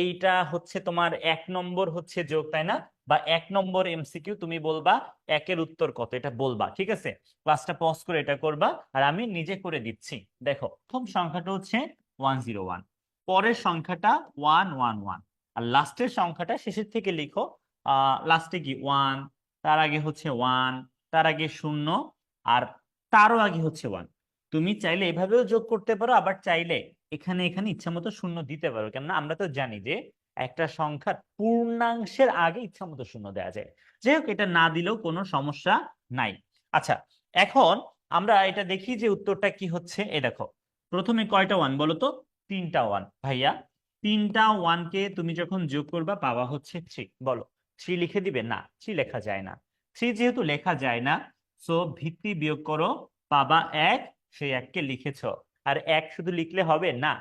এইটা হচ্ছে তোমার 1 নম্বর হচ্ছে যোগ, তাই না? বা 1 নম্বর এমসিকিউ, তুমি বলবা 1-এর উত্তর কত, এটা বলবা, ঠিক আছে? ক্লাসটা পজ করে এটা করবা, আর আমি নিজে করে দিচ্ছি। দেখো প্রথম সংখ্যাটা হচ্ছে 101, পরের সংখ্যাটা 111, আর লাস্টের সংখ্যাটা শেষের থেকে লিখো। লাস্টে কি 1, তার আগে হচ্ছে 1, তার আগে 0, আর তারও আগে হচ্ছে 1। তুমি চাইলে এভাবেও যোগ করতে পারো, আবার চাইলে এখানে এখানে ইচ্ছা মতো শূন্য দিতে পারো, কেননা আমরা তো জানি যে একটা সংখ্যার পূর্ণাংশের আগে ইচ্ছা মতো শূন্য দেওয়া যায়। যাই হোক, এটা না দিলেও কোনো সমস্যা নাই। আচ্ছা, এখন আমরা এটা দেখি যে উত্তরটা কি হচ্ছে। এ দেখো প্রথমে কয়টা 1 বলো তো? 3টা 1 ভাইয়া। 3টা 1 কে তুমি যখন যোগ করবা পাওয়া হচ্ছে 3, বলো 3 লিখে দিবে না, 3 লেখা যায় না। 3 যেহেতু লেখা যায় না, সো ভিত্তি বিয়োগ করো, পাবা 1, সেই 1 কে লিখেছো। আর 1 শুধু লিখলে হবে না,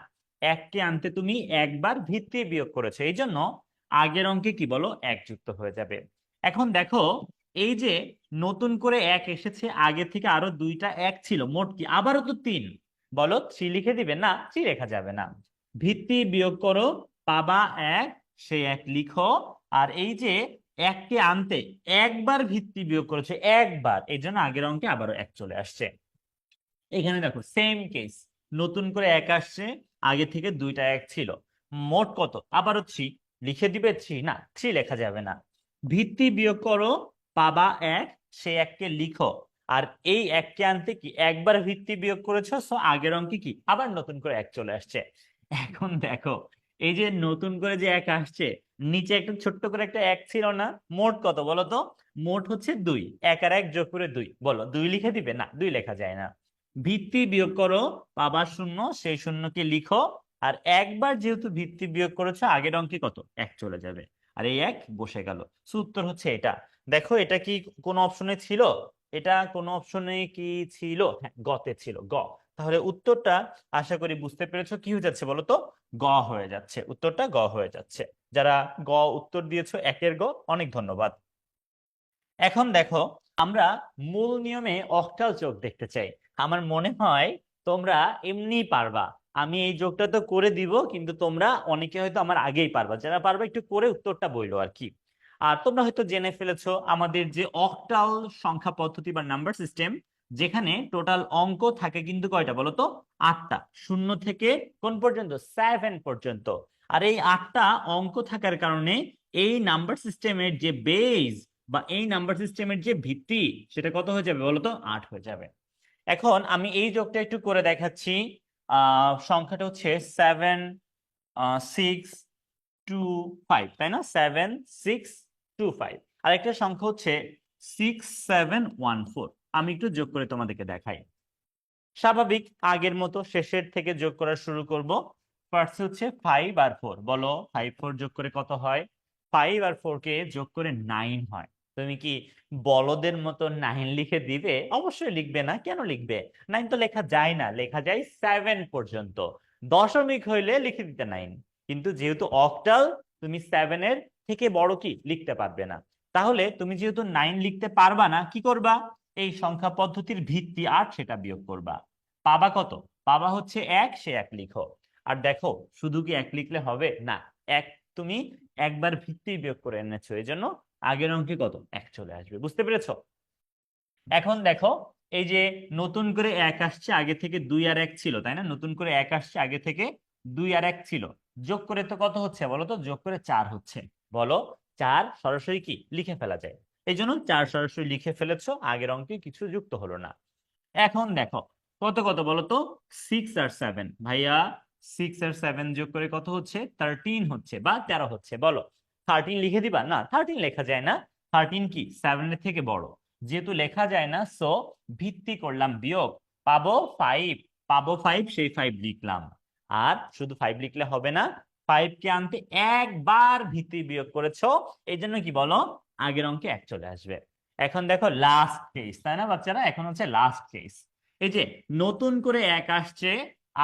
1 কে আনতে তুমি একবার ভিত্তি বিয়োগ করেছো, এই জন্য আগের অঙ্কে কি বলো 1 যুক্ত হয়ে যাবে। এখন দেখো এই যে নতুন করে 1 এসেছে, আগে থেকে আরো 2টা 1 ছিল, মোট কি আবারও তো 3, বলো 3 লিখে দিবে না, 3 লেখা যাবে না। ভিত্তি বিয়োগ করো, পাবা 1, সেই 1 লিখো। আর এই যে 1 কে আনতে একবার ভিত্তি বিয়োগ করেছে, একবার, এই জন্য আগের অঙ্কে আবারও 1 চলে আসছে। এখানে দেখো সেম কেস, নতুন করে 1 আসছে, আগে থেকে 2টা 1 ছিল, মোট কত আবারও 3, লিখে দিবে 3, না 3 লেখা যাবে না। ভিত্তি বিয়োগ করো, পাবা 1, সেই 1 কে লিখো। আর এই 1 কে আনতে কি একবার ভিত্তি বিয়োগ করেছো, সো আগের অঙ্কে কি আবার নতুন করে 1 চলে আসছে। এখন দেখো এই যে নতুন করে যে 1 আসছে, নিচে একটা ছোট্ট করে একটা 1 ছিল না, মোট কত বলো তো? মোট হচ্ছে 2, 1 আর 1 যোগ করে 2, বলো 2 লিখে দিবে না, 2 লেখা যায় না। ভিত্তি বিয়োগ করো, পাবা 0, সেই শূন্যকে লিখো। আর একবার যেহেতু ভিত্তি বিয়োগ করেছো, আগের অঙ্কে কত 1 চলে যাবে, আর এই 1 বসে গেল। সো উত্তর হচ্ছে এটা। দেখো এটা কি কোন অপশনে ছিল? এটা কোন অপশনে কি ছিল? হ্যাঁ, গতে ছিল, গ। তাহলে উত্তরটা আশা করি বুঝতে পেরেছো কি হয়ে যাচ্ছে বলো তো? গ হয়ে যাচ্ছে, উত্তরটা গ হয়ে যাচ্ছে। যারা গ উত্তর দিয়েছো 1-এর গ, অনেক ধন্যবাদ। এখন দেখো আমরা মূল নিয়মে অক্টাল যোগ দেখতে চাই। আমার মনে হয় তোমরা এমনি পারবা, আমি এই যোগটা তো করে দিব, কিন্তু তোমরা অনেকে হয়তো আমার আগেই পারবা, যারা পারবা একটু করে উত্তরটা বইলো আর কি। আর তোমরা হয়তো জেনে ফেলেছো আমাদের যে অক্টাল সংখ্যা পদ্ধতি বা নাম্বার সিস্টেম, যেখানে টোটাল অঙ্ক থাকে কিন্তু কয়টা বলো তো? 8টা, 0 থেকে কোন পর্যন্ত? 7 পর্যন্ত। আর এই 8টা অঙ্ক থাকার কারণে এই নাম্বার সিস্টেমের যে বেজ বা এই নাম্বার সিস্টেমের যে ভিত্তি, সেটা কত হয়ে যাবে বলতো? 8 হয়ে যাবে। এখন আমি এই যোগটা একটু করে দেখাচ্ছি। সংখ্যাটা হচ্ছে 7 6 2 5, তাই না? 7 6 2 5। আর একটা সংখ্যা হচ্ছে 6 7 1 4। আমি একটু যোগ করে তোমাদেরকে দেখাই। স্বাভাবিক আগের মতো শেষের থেকে যোগ করা শুরু করব। ফার্স্ট হচ্ছে 5 আর 4। বলো 5 4 যোগ করে কত হয়? 5 আর 4 কে যোগ করে 9 হয়। তুমি কি বলদের মতো 9 লিখে দিবে? অবশ্যই লিখবে না। কেন লিখবে? 9 তো লেখা যায় না, লেখা যায় 7 পর্যন্ত। দশমিক হইলে লিখে দিতে 9, কিন্তু যেহেতু অক্টাল, তুমি 7 এর থেকে বড় কি লিখতে পারবে না। তাহলে তুমি যেহেতু 9 লিখতে পারবা না, কি করবা? এই সংখ্যা পদ্ধতির ভিত্তি 8, সেটা বিয়োগ করবা। পাবা কত? পাবা হচ্ছে 1, সে 1 লিখো। আর দেখো, শুধু কি 1 লিখলে হবে না? 1 তুমি একবার ভিত্তি বিয়োগ করে এনেছো, এই জন্য আগের অঙ্কে কত 1 চলে আসবে। বুঝতে পেরেছো? এখন দেখো, এই যে নতুন করে 1 আসছে, আগে থেকে 2 আর 1 ছিল, তাই না? নতুন করে 1 আসছে, আগে থেকে 2 আর 1 ছিল। যোগ করে তো কত হচ্ছে বলো তো? যোগ করে 4 হচ্ছে। বলো 4 সরাসরি কি লিখে ফেলা যায়? এই জন্য 4 সরাসরি লিখে ফেলেছো, আগের অঙ্কে কিছু যুক্ত হলো না। এখন দেখো কত কত বলো তো? 6 আর 7 ভাইয়া, 6 আর 7 যোগ করে কত হচ্ছে? 13 হচ্ছে বা 13 হচ্ছে। বলো 13 লিখে দিবা? না, 13 লেখা যায় না। 13 কি 7 এর থেকে বড়। যেহেতু লেখা যায় না, সো ভিত্তি করলাম বিয়োগ। পাবো 5। পাবো 5, সেই 5 লিখলাম। আর শুধু 5 লিখলে হবে না, 5 কে আনতে একবার ভিত্তি বিয়োগ করেছো, এই জন্য কি বলো আগের অঙ্কে 1 চলে আসবে। এখন দেখো লাস্ট কেস, তাই না বাচ্চারা? এখন হচ্ছে লাস্ট কেস। এই যে নতুন করে 1 আসছে,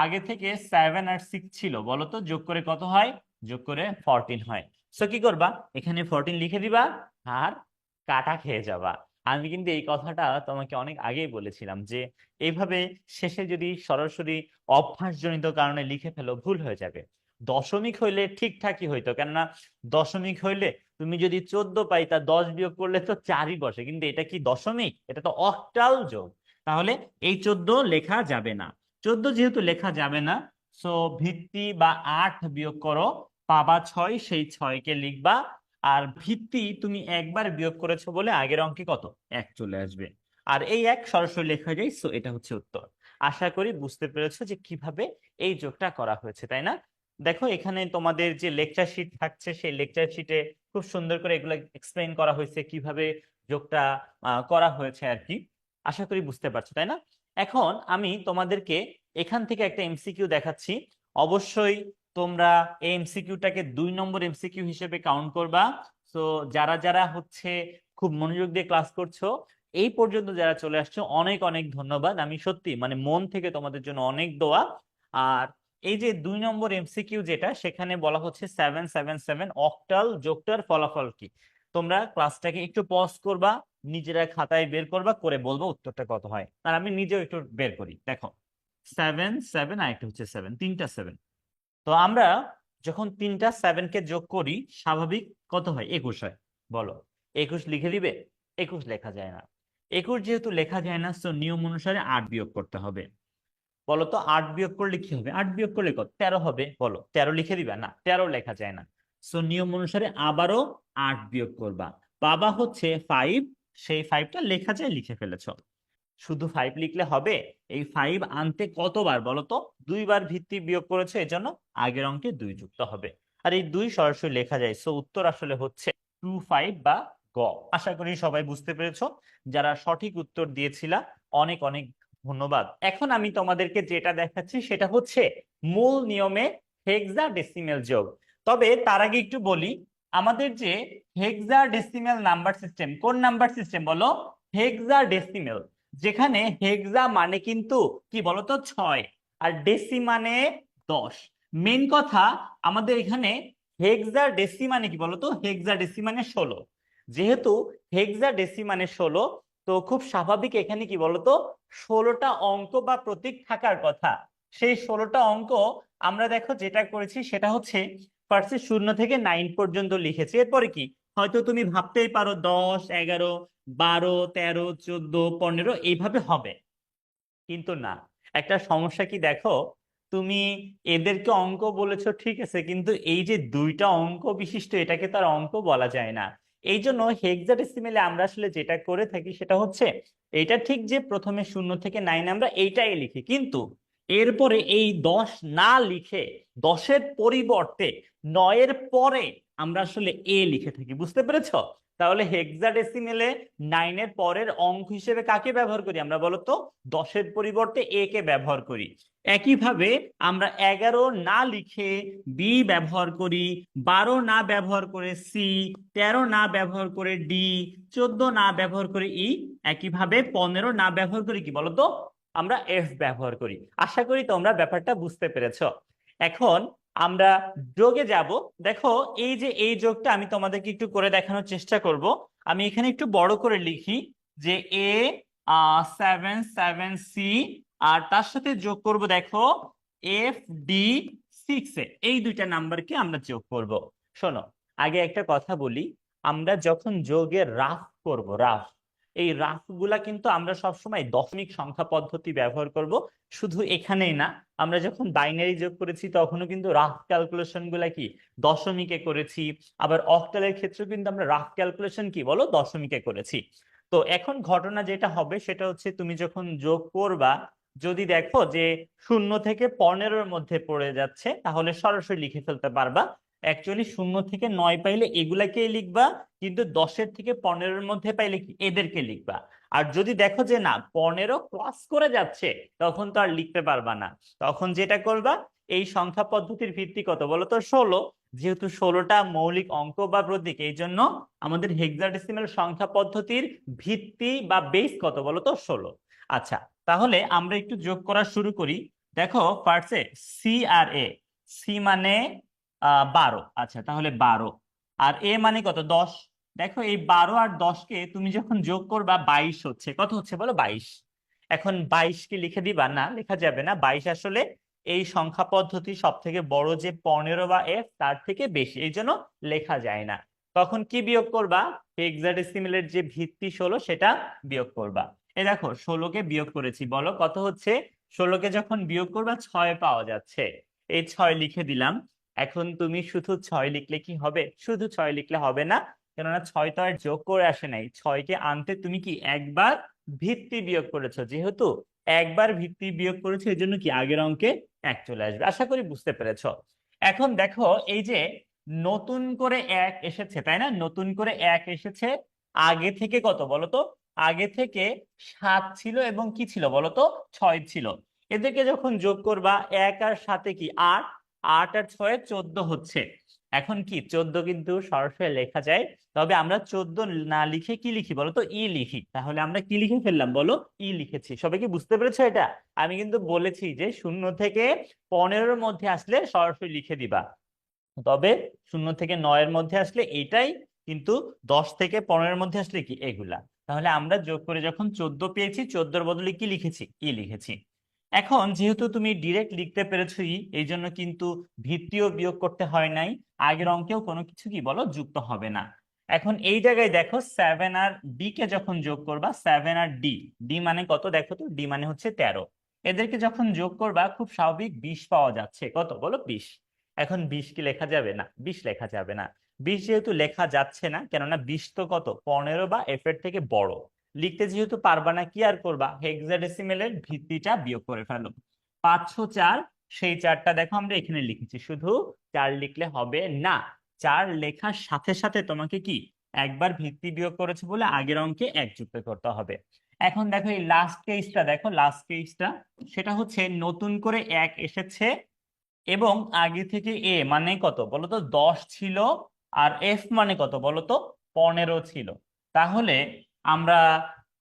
আগে থেকে 7 আর 6 ছিল, বলো তো যোগ করে কত হয়? যোগ করে 14 হয়। সো কি করবা? এখানে 14 লিখে দিবা আর কাটা খেয়ে যাবা। আমি কিন্তু এই কথাটা তোমাকে অনেক আগেই বলেছিলাম যে এইভাবে শেষে যদি সরাসরি অভ্যাসজনিত কারণে লিখে ফেলো, ভুল হয়ে যাবে। দশমিক হইলে ঠিকঠাকই হইতো, কেননা দশমিক হইলে তুমি যদি 14 পাইতা, 10 বিয়োগ করলে তো 4ই বসে, কিন্তু এটা কি দশমিক? এটা তো অক্টাল যোগ। তাহলে এই 14 লেখা যাবে না। 14 যেহেতু লেখা যাবে না, সো ভিত্তি বা 8 বিয়োগ করো, পাবা 6, সেই 6 কে লিখবা। আর ভিত্তি তুমি একবার বিয়োগ করেছো বলে আগের অঙ্কে কত 1 চলে আসবে। আর এই 1 সরাসরি লেখা যায়, সো এটা হচ্ছে উত্তর। আশা করি বুঝতে পেরেছো যে কিভাবে এই যোগটা করা হয়েছে, তাই না? দেখো এখানে তোমাদের যে লেকচার শিট থাকছে, সেই লেকচার শিটে খুব সুন্দর করে এগুলো এক্সপ্লেইন করা হয়েছে, কিভাবে যোগটা করা হয়েছে আর কি। আশা করি বুঝতে পারছো, তাই না? এখন আমি তোমাদেরকে এখান থেকে একটা এমসিকিউ দেখাচ্ছি। অবশ্যই তোমরা এই এমসিকিউটাকে 2 নম্বর এমসিকিউ হিসেবে কাউন্ট করবা। তো যারা যারা হচ্ছে খুব মনোযোগ দিয়ে ক্লাস করছো, এই পর্যন্ত যারা চলে আসছো, অনেক অনেক ধন্যবাদ। আমি সত্যি মানে মন থেকে তোমাদের জন্য অনেক দোয়া। আর এই যে 2 নম্বর এমসিকিউ যেটা, সেখানে বলা হচ্ছে 7 7 7 অক্টাল যোগটার ফলাফল কি। তোমরা ক্লাসটাকে একটু পজ করবা, নিজেরা খাতায় বের করবা, করে বলবো উত্তরটা কত হয়। আর আমি নিজেও একটু বের করি। দেখো 7 7 আর একটা হচ্ছে 7, তিনটা 7। তো আমরা যখন তিনটা 7 কে যোগ করি, স্বাভাবিক কত হয়? 21 হয়। বলো 21 লিখে দিবে? 21 লেখা যায় না। 21 যেহেতু লেখা যায় না, তো নিয়ম অনুসারে 8 বিয়োগ করতে হবে। বলো তো 8 বিয়োগ করলে কি হবে? 8 বিয়োগ করলে কত? 13 হবে। বলো 13 লিখে দিবা? না, 13 লেখা যায় না। সো নিয়ম অনুসারে আবারও 8 বিয়োগ করবা। বাবা হচ্ছে 5, সেই 5টা লেখা যায়, লিখে ফেলেছো। শুধু 5 লিখলে হবে? এই 5 আনতে কতবার বলো তো? 2 বার ভিত্তি বিয়োগ করেছে, এজন্য আগের অঙ্কে 2 যুক্ত হবে। আর এই 2 সরাসরি লেখা যায়, সো উত্তর আসলে হচ্ছে 25 বা গ। আশা করি সবাই বুঝতে পেরেছো। যারা সঠিক উত্তর দিয়েছিলা, অনেক অনেক ধন্যবাদ। এখন আমি তোমাদেরকে যেটা দেখাচ্ছি সেটা হচ্ছে মূল নিয়মে হেক্সাডেসিমেল যোগ। তবে তার আগে একটু বলি, আমাদের যে হেক্সাডেসিমেল নাম্বার সিস্টেম, কোন নাম্বার সিস্টেম বলো? হেক্সাডেসিমেল। যেখানে হেক্সা মানে কিন্তু কি বলতো 6, আর ডেসি মানে 10। মেন কথা, আমাদের এখানে হেক্সা ডেসি মানে কি বলতো? হেক্সা ডেসি মানে 16। যেহেতু হেক্সা ডেসি মানে 16, তো খুব স্বাভাবিক এখানে কি বলতো 16টা অঙ্ক বা প্রতীক থাকার কথা। সেই 16টা অঙ্ক আমরা দেখো যেটা করেছি সেটা হচ্ছে ফার্স্টে 0 থেকে 9 পর্যন্ত লিখেছি। এরপরে কি, হয়তো তুমি ভাবতেই পারো 10 11 12 13 14 15 এইভাবে হবে, কিন্তু না। একটা সমস্যা কি দেখো, তুমি এদেরকে অঙ্ক বলেছো ঠিক আছে, কিন্তু এই যে 2টা অঙ্ক বিশিষ্ট, এটাকে তো আর অঙ্ক বলা যায় না। এই জন্য হেক্সাডেসিমেলে আমরা আসলে যেটা করে থাকি সেটা হচ্ছে, এটা ঠিক যে প্রথমে 0 থেকে 9 আমরা এইটাই লিখি, কিন্তু এরপরে এই 10 না লিখে 10-এর পরিবর্তে 9-এর পরে আমরা আসলে এ লিখে থাকি, বুঝতে পেরেছো? তাহলে হেক্সাডেসিমেলে 9-এর পরের অঙ্ক হিসেবে কাকে ব্যবহার করি আমরা বলো তো? 10-এর পরিবর্তে এ কে ব্যবহার করি। একইভাবে আমরা 11 না লিখে বি ব্যবহার করি, 12 না ব্যবহার করে সি, 13 না ব্যবহার করে ডি, 14 না ব্যবহার করে ই, একইভাবে 15 না ব্যবহার করে কি বলতো? আমরা এফ ব্যবহার করি। আশা করি তোমরা ব্যাপারটা বুঝতে পেরেছো। এখন আমরা যোগে যাব। দেখো এই যে এই যোগটা আমি তোমাদেরকে একটু করে দেখানোর চেষ্টা করব। আমি এখানে একটু বড় করে লিখি যে এ 7 7 সি, আর তার সাথে যোগ করব দেখো এফ ডি 6 এই দুইটা নাম্বারকে আমরা যোগ করব। শোনো, আগে একটা কথা বলি, আমরা যখন যোগের রাফ করব, রাফ, এই রাফ গুলা কিন্তু আমরা সবসময় দশমিক সংখ্যা পদ্ধতি ব্যবহার করব। শুধু এখানেই না, আমরা যখন বাইনারি যোগ করেছি তখনও কিন্তু রাফ ক্যালকুলেশন গুলা কি দশমিকে করেছি। আবার অক্টালের ক্ষেত্রে কিন্তু আমরা রাফ ক্যালকুলেশন কি বলো দশমিকে করেছি। তো এখন ঘটনা যেটা হবে সেটা হচ্ছে তুমি যখন যোগ করবা, যদি দেখো যে 0 থেকে 15-র মধ্যে পড়ে যাচ্ছে তাহলে সরাসরি লিখে ফেলতে পারবা। অ্যাকচুয়ালি 0 থেকে 9 পাইলে এগুলাকেই লিখবা, কিন্তু 10-এর থেকে 15-এর মধ্যে পাইলে কি এদেরকে লিখবা। আর যদি দেখো যে না 15 ক্রস করে যাচ্ছে, তখন তো আর লিখতে পারবা না। তখন যেটা করবা, এই সংখ্যা পদ্ধতির ভিত্তি কত বলো তো? 16। যেহেতু 16টা মৌলিক অঙ্ক বা প্রতীক, এই জন্য আমাদের হেক্সাডেসিমাল সংখ্যা পদ্ধতির ভিত্তি বা বেস কত বলো তো? 16। আচ্ছা, তাহলে আমরা একটু যোগ করা শুরু করি। দেখো ফার্স্টে সি আর এ, সি মানে 12। আচ্ছা, তাহলে 12, আর এ মানে কত? 10। দেখো এই 12 আর 10-কে তুমি যখন যোগ করবা 22 হচ্ছে। কত হচ্ছে বলো? 22। এখন 22 কি লিখে দিবা? না, লেখা যাবে না। 22 আসলে এই সংখ্যা পদ্ধতি সব থেকে বড় যে 15 বা এফ তার থেকে বেশি, এই জন্য লেখা যায় না। তখন কি বিয়োগ করবা? হেক্সাডেসিমেলের যে ভিত্তি 16 সেটা বিয়োগ করবা। এই দেখো 16-কে বিয়োগ করেছি, বলো কত হচ্ছে? 16-কে যখন বিয়োগ করবা 6 পাওয়া যাচ্ছে, এই 6 লিখে দিলাম। এখন তুমি শুধু 6 লিখলে কি হবে? শুধু 6 লিখলে হবে না, কেননা 6 তো আর যোগ করে আসে নাই। 6-কে আনতে তুমি কি একবার ভিত্তি বিয়োগ করেছো, যেহেতু একবার ভিত্তি বিয়োগ করেছো এই জন্য কি আগের অঙ্কে 1 চলে আসবে। আশা করি বুঝতে পেরেছো। এখন দেখো এই যে নতুন করে 1 এসেছে, তাই না? নতুন করে 1 এসেছে। আগে থেকে কত বলতো? আগে থেকে 7 ছিল এবং কি ছিল বলতো? 6 ছিল। এদেরকে যখন যোগ করবা, 1 আর 7-এ কি 8, 8 আর 6-এ 14 হচ্ছে। এখন কি 14 কিন্তু সরাসরি লেখা যায়, তবে আমরা 14 না লিখে কি লিখি বলতো? ই লিখি। তাহলে আমরা কি লিখে ফেললাম বলো? ই লিখেছি। সবাই কি বুঝতে পেরেছো এটা? আমি কিন্তু বলেছি যে 0 থেকে 15-এর মধ্যে আসলে সরাসরি লিখে দিবা, তবে 0 থেকে 9-এর মধ্যে আসলে এইটাই, কিন্তু 10 থেকে 15-এর মধ্যে আসলে কি এগুলা। তাহলে আমরা যোগ করে যখন 14 পেয়েছি, 14-এর বদলে কি লিখেছি? ই লিখেছি। এখন যেহেতু তুমি ডিরেক্ট লিখতে পেরেছো ই, এই জন্য কিন্তু ভিত্তিও বিয়োগ করতে হয় নাই, আগের অঙ্কেও কোনো কিছু কি বলো যুক্ত হবে না। এখন এই জায়গায় দেখো 7 আর ডি কে যখন যোগ করবা, 7 আর ডি, ডি মানে কত দেখো তো? ডি মানে হচ্ছে 13। এদেরকে যখন যোগ করবা খুব স্বাভাবিক 20 পাওয়া যাচ্ছে। কত বলো? 20। এখন 20 কি লেখা যাবে? না, 20 লেখা যাবে না। 20 যেহেতু লেখা যাচ্ছে না, কেননা 20 তো কত 15 বা এফ এর থেকে বড়। লিখতে যেহেতু পারবা না, কি আর করবা? হেক্সাডেসিমেলের ভিত্তিটা বিয়োগ করে ফেলো। 504, সেই 4টা দেখো আমরা এখানে লিখেছি। শুধু 4 লিখলে হবে না, 4 লেখার সাথে সাথে তোমাকে কি একবার ভিত্তি বিয়োগ করেছে বলে আগের অঙ্কে 1 যুক্ত করতে হবে। এখন দেখো এই লাস্ট কেসটা, দেখো লাস্ট কেসটা, সেটা হচ্ছে নতুন করে 1 এসেছে এবং আগে থেকে এ মানে কত বলতো? 10 ছিল, আর এফ মানে কত বলতো? 15 ছিল। তাহলে আমরা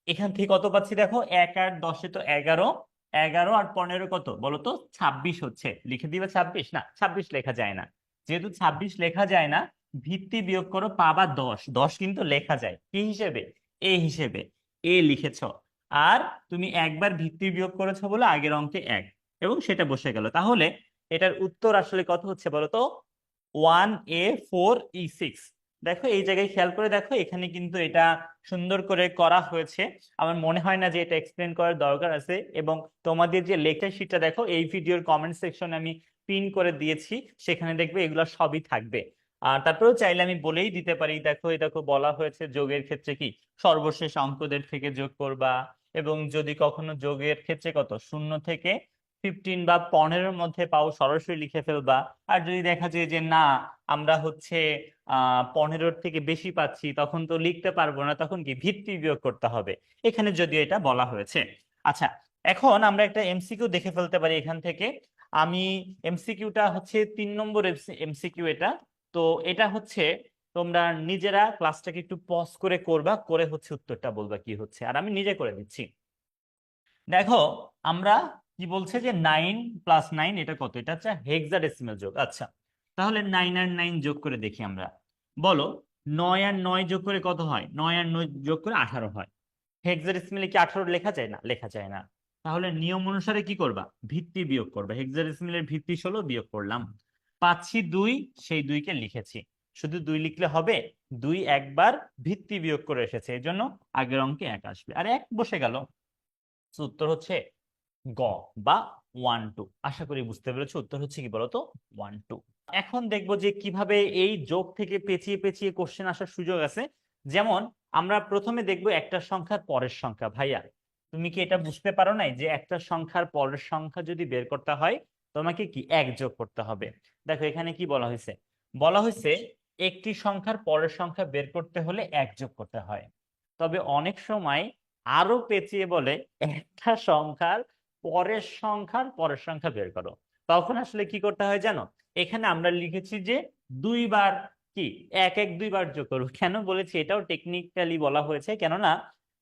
এখান থেকে কত পাচ্ছি দেখো? 1 আর 10-এ তো 11, 11 আর 15 কত বলতো? 26 হচ্ছে। লিখে দিবে 26? না, 26 লেখা যায় না। যেহেতু 26 লেখা যায় না, ভিত্তি বিয়োগ করো, পাবা 10। 10 কিন্তু লেখা যায় কি হিসেবে? এ হিসেবে। এ লিখেছ, আর তুমি একবার ভিত্তি বিয়োগ করেছো বলে আগের অঙ্কে 1, এবং সেটা বসে গেল। তাহলে এটার উত্তর আসলে কত হচ্ছে বলতো? 1A4E6। দেখো এই জায়গায় খেয়াল করে দেখো, এখানে কিন্তু এটা সুন্দর করে করা হয়েছে। আমার মনে হয় না যে এটা এক্সপ্লেন করার দরকার আছে। এবং তোমাদের যে লেকচার শিটটা দেখো, এই ভিডিওর কমেন্ট সেকশনে আমি পিন করে দিয়েছি, সেখানে দেখবে এগুলো সবই থাকবে। আর তারপরেও চাইলে আমি বলেই দিতে পারি, দেখো এই দেখো বলা হয়েছে যোগের ক্ষেত্রে কি সর্বশেষ অঙ্কদের থেকে যোগ করবা, এবং যদি কখনো যোগের ক্ষেত্রে কত 0 থেকে 15 বা 15-র মধ্যে পাও সরাসরি লিখে ফেলবা। আর যদি দেখা যায় যে না, আমরা হচ্ছে 15-র থেকে বেশি পাচ্ছি, তখন তো লিখতে পারবো না, তখন কি ভিত্তি বিয়োগ করতে হবে, এখানে যদিও এটা বলা হয়েছে। আচ্ছা, এখন আমরা একটা এমসিকিউ দেখে ফেলতে পারি এখান থেকে। আমি এমসিকিউটা হচ্ছে 3 নম্বর এমসিকিউ এটা। তো এটা হচ্ছে তোমরা নিজেরা ক্লাসটাকে একটু পজ করে করবা, করে হচ্ছে উত্তরটা বলবা কি হচ্ছে, আর আমি নিজে করে দিচ্ছি। দেখো, আমরা কি বলছে যে 9 + 9 এটা কত, এটা হচ্ছে হেক্সাডেসিমাল যোগ। আচ্ছা, তাহলে 9 আর 9 যোগ করে দেখি আমরা। বলো, 9 আর 9 যোগ করে কত হয়? 9 আর 9 যোগ করে 18 হয়। হেক্সাডেসিমালে কি 18 লেখা যায় না? লেখা যায় না। তাহলে নিয়ম অনুসারে কি করবা? ভিত্তি বিয়োগ করবা। হেক্সাডেসিমালের ভিত্তি 16, বিয়োগ করলাম, পাচ্ছি 2, সেই 2-কে লিখেছি। শুধু 2 লিখলে হবে? 2 একবার ভিত্তি বিয়োগ করে এসেছে, এই জন্য আগের অঙ্কে 1 আসবে, আর 1 বসে গেল। So, উত্তর হচ্ছে গ বা 1 2। আশা করি বুঝতে পেরেছো, উত্তর হচ্ছে কি বলতো? 1 2। এখন দেখবো যে কিভাবে এই যোগ থেকে পেঁচিয়ে পেঁচিয়ে কোশ্চেন আসার সুযোগ আছে। যেমন আমরা প্রথমে দেখবো একটা সংখ্যার পরের সংখ্যা। ভাইয়া, তুমি কি এটা বুঝতে পারো নাই যে একটা সংখ্যার পরের সংখ্যা যদি বের করতে হয় তোমাকে কি 1 যোগ করতে হবে? দেখো এখানে কি বলা হয়েছে, বলা হয়েছে একটি সংখ্যার পরের সংখ্যা বের করতে হলে 1 যোগ করতে হয়। তবে অনেক সময় আরো পেঁচিয়ে বলে একটা সংখ্যার পরের সংখ্যা বের করো। তখন আসলে কি করতে হয় জানো? এখানে আমরা লিখেছি যে 2 বার কি 1 1 2 বার যোগ করবো। কেন বলেছি? এটাও টেকনিক্যালি বলা হয়েছে, কেননা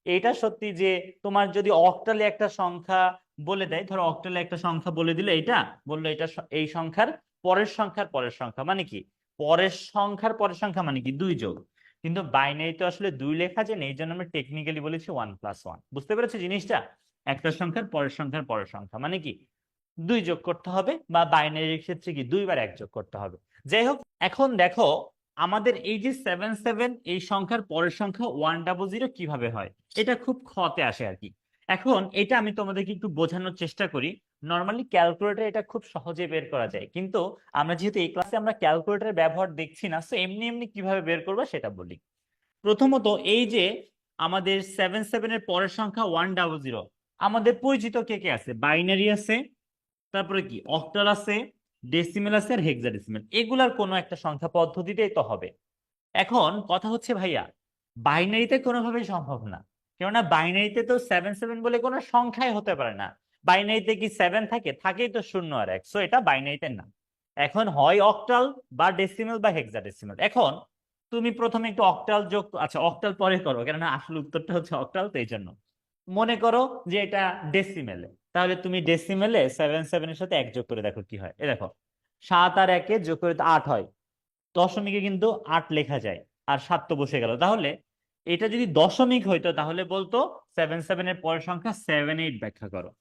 এটা সত্যি যে তোমার যদি অক্টালে একটা সংখ্যা বলে দেয়, ধরো অক্টালে একটা সংখ্যা বলে দিলে, এটা বললো এটা এই সংখ্যার পরের সংখ্যা মানে কি, পরের সংখ্যা মানে কি 2 যোগ। কিন্তু বাইনারিতে আসলে 2 লেখা যায় না, এই জন্য আমরা টেকনিক্যালি বলেছি 1 + 1। বুঝতে পেরেছো জিনিসটা? একটা সংখ্যার পরের সংখ্যা মানে কি 2 যোগ করতে হবে, বা বাইনারির ক্ষেত্রে কি 2 বার 1 যোগ করতে হবে। যাই হোক, এখন দেখো আমাদের এই যে 7 7 এই সংখ্যার পরের সংখ্যা 100 কিভাবে হয়, এটা খুব খতে আসে আর কি। এখন এটা আমি তোমাদেরকে একটু বোঝানোর চেষ্টা করি। নর্মালি ক্যালকুলেটর এটা খুব সহজে বের করা যায়, কিন্তু আমরা যেহেতু এই ক্লাসে আমরা ক্যালকুলেটরের ব্যবহার দেখছি না, তো এমনি এমনি কিভাবে বের করবো সেটা বলি। প্রথমত, এই যে আমাদের 7 7 এর পরের সংখ্যা 100, আমাদের পরিচিত কে কে আছে? বাইনারি আছে, তারপরে কি অক্টাল আছে, ডেসিমেল আছে, আর হেক্সাডেসিমেল। এগুলার কোনো একটা সংখ্যা পদ্ধতিতেই তো হবে। এখন কথা হচ্ছে ভাইয়া, বাইনারিতে কোনোভাবেই সম্ভব না, কেননা বাইনারিতে তো 7 7 বলে কোনো সংখ্যাই হতে পারে না। বাইনারিতে কি 7 থাকে? থাকেই তো 0 আর 1, সো এটা বাইনারিতে না। এখন হয় অক্টাল বা ডেসিমেল বা হেক্সাডেসিমেল। এখন তুমি প্রথমে একটু অক্টাল যোগ, আচ্ছা অক্টাল পরে করো, কেননা আসল উত্তরটা হচ্ছে অক্টাল, তো এই জন্য মনে করো যে এটা ডেসিমেলে। তাহলে তুমি ডেসিমেলে 7 7 এর সাথে 1 যোগ করে দেখো কি হয়। এ দেখো, 7 আর 1 যোগ করে তো 8 হয়। দশমিকে কিন্তু 8 লেখা যায়, আর 7 তো বসে গেল। তাহলে এটা যদি দশমিক হইতো তাহলে বলতো 7 7 এর পরের সংখ্যা 7 8 ব্যাখ্যা করো।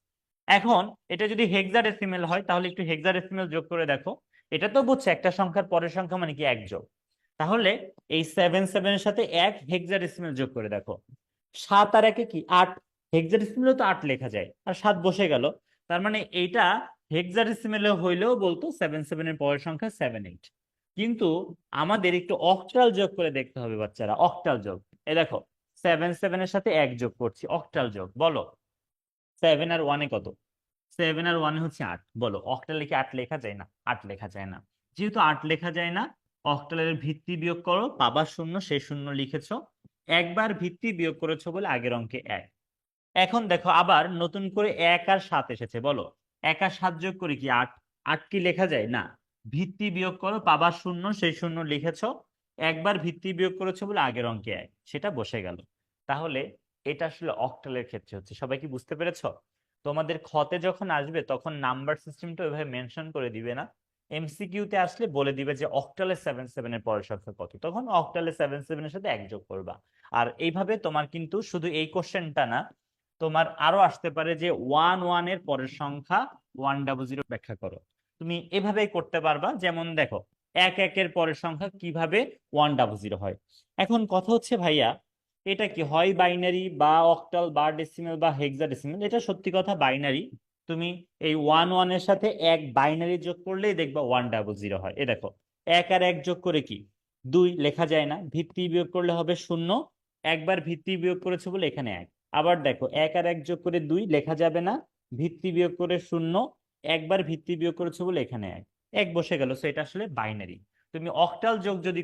এখন এটা যদি হেক্সাডেসিমেল হয় তাহলে একটু হেক্সাডেসিমেল যোগ করে দেখো। এটা তো বুঝছে একটা সংখ্যার পরের সংখ্যা মানে কি 1 যোগ। তাহলে এই 7 7 এর সাথে 1 হেক্সাডেসিমেল যোগ করে দেখো। 7 আর 1 কি 8, হেক্সাডেসিমেলে তো 8 লেখা যায়, আর 7 বসে গেল। তার মানে এইটা হেক্সাডেসিমেলে হইলেও বলতো 7 7 এর পরের সংখ্যা 7 8। কিন্তু আমাদের একটু অক্টাল যোগ করে দেখতে হবে বাচ্চারা, অক্টাল যোগ। এই দেখো, 7 7 এর সাথে 1 যোগ করছি, অক্টাল যোগ। বলো 7 আর 1 কত? 7 আর 1 হচ্ছে 8। বলো অক্টালে কি 8 লেখা যায় না? 8 লেখা যায় না। যেহেতু 8 লেখা যায় না, অক্টালের ভিত্তি বিয়োগ করো, পাবা 0, সেই 0 লিখেছো। একবার ভিত্তি বিয়োগ করেছো বলে আগের অঙ্কে 1। এখন দেখো আবার নতুন করে 1 আর 7 এসেছে। বলো 1 আর 7 যোগ করে কি 8? 8 কি লেখা যায় না? ভিত্তি বিয়োগ করো, পাবা 0, সেই 0 লিখেছো। একবার ভিত্তি বিয়োগ করেছো বলে আগের অঙ্কে 1, সেটা বসে গেল। তাহলে এটা আসলে অক্টালের ক্ষেত্রে হচ্ছে। সবাই কি বুঝতে পেরেছো? তোমাদের খতে যখন আসবে তখন নাম্বার সিস্টেমটা ওইভাবে মেনশন করে দিবে না, এমসিকিউতে আসলে বলে দিবে যে অক্টালে 7 7 এর পরের সংখ্যা কত, তখন অক্টালে 7 7 এর সাথে 1 যোগ করবা। আর এইভাবে তোমার কিন্তু শুধু এই কোশ্চেনটা না, তোমার আরো আসতে পারে যে 1 1 এর পরের সংখ্যা 100 ব্যাখ্যা করো। তুমি এভাবেই করতে পারবা। যেমন দেখো 1 1 এর পরের সংখ্যা কিভাবে 100 হয়। এখন কথা হচ্ছে ভাইয়া, এটা কি হয় বাইনারি বা অক্টাল বা ডেসিমেল বা হেক্সাডেসিমেল? এটা সত্যি কথা বাইনারি। তুমি এই 1 1 এর সাথে 1 বাইনারি যোগ করলেই দেখবা 100 হয়। এ দেখো, 1 আর 1 যোগ করে কি 2 লেখা যায় না, ভিত্তি বিয়োগ করলে হবে 0। একবার ভিত্তি বিয়োগ করেছে বলে এখানে 1। আবার দেখো 1 আর 1 যোগ করে 2 লেখা যাবে না, ভিত্তি বিয়োগ করে 0। একবার ভিত্তি বিয়োগ করেছো বলে এখানে এক এক বসে গেল, সো এটা আসলে বাইনারি। তুমি অক্টাল যোগ যদি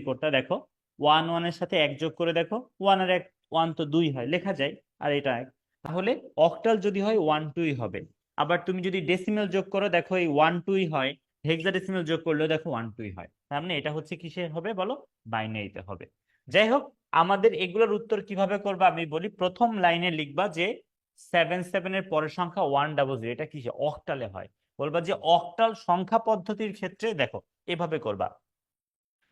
করতা, দেখো ওয়ান ওয়ানের সাথে এক যোগ করে দেখো, ওয়ান আর এক, ওয়ান তো দুই হয়, লেখা যায়, আর এটা এক। তাহলে অক্টাল যদি হয় ওয়ান টুই হবে। আবার তুমি যদি ডেসিমেল যোগ করো দেখো এই ওয়ান টুই হয়, হেক্সাডেসিমেল যোগ করলেও দেখো ওয়ান টুই হয়। তার মানে এটা হচ্ছে কিসের হবে বলো, বাইনারিতে হবে। যাই হোক, আমাদের এগুলোর উত্তর কিভাবে করবা আমি বলি। প্রথম লাইনে লিখবা যে 7 এর পরের সংখ্যা 100, এটা কিসে, অক্টালে হয়। বলবা যে অক্টাল সংখ্যা পদ্ধতির ক্ষেত্রে দেখো এভাবে করবা।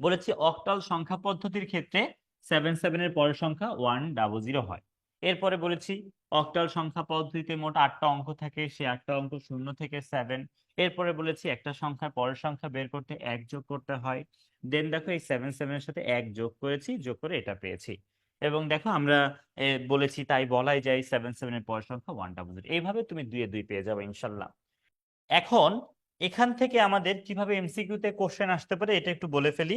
বলেছি অক্টাল সংখ্যা পদ্ধতির ক্ষেত্রে 7 এর পরের সংখ্যা 100 হয়। এরপরে বলেছি অক্টাল সংখ্যা পদ্ধতিতে মোট 8টা অঙ্ক থাকে, সে 8টা অঙ্ক 0 থেকে 7। এরপরে বলেছি একটা সংখ্যার পরের সংখ্যা বের করতে এক যোগ করতে হয়। দেন দেখো এই 7 এর সাথে এক যোগ করেছি, যোগ করে এটা পেয়েছি। এবং দেখো আমরা বলেছি তাই বলাই যায় 7 এর পরের সংখ্যা 100। এইভাবে তুমি 2 এ 2 পেয়ে যাবে ইনশাল্লাহ। এখন এখান থেকে আমাদের কিভাবে এমসিকিউ তে কোশ্চেন আসতে পারে এটা একটু বলে ফেলি।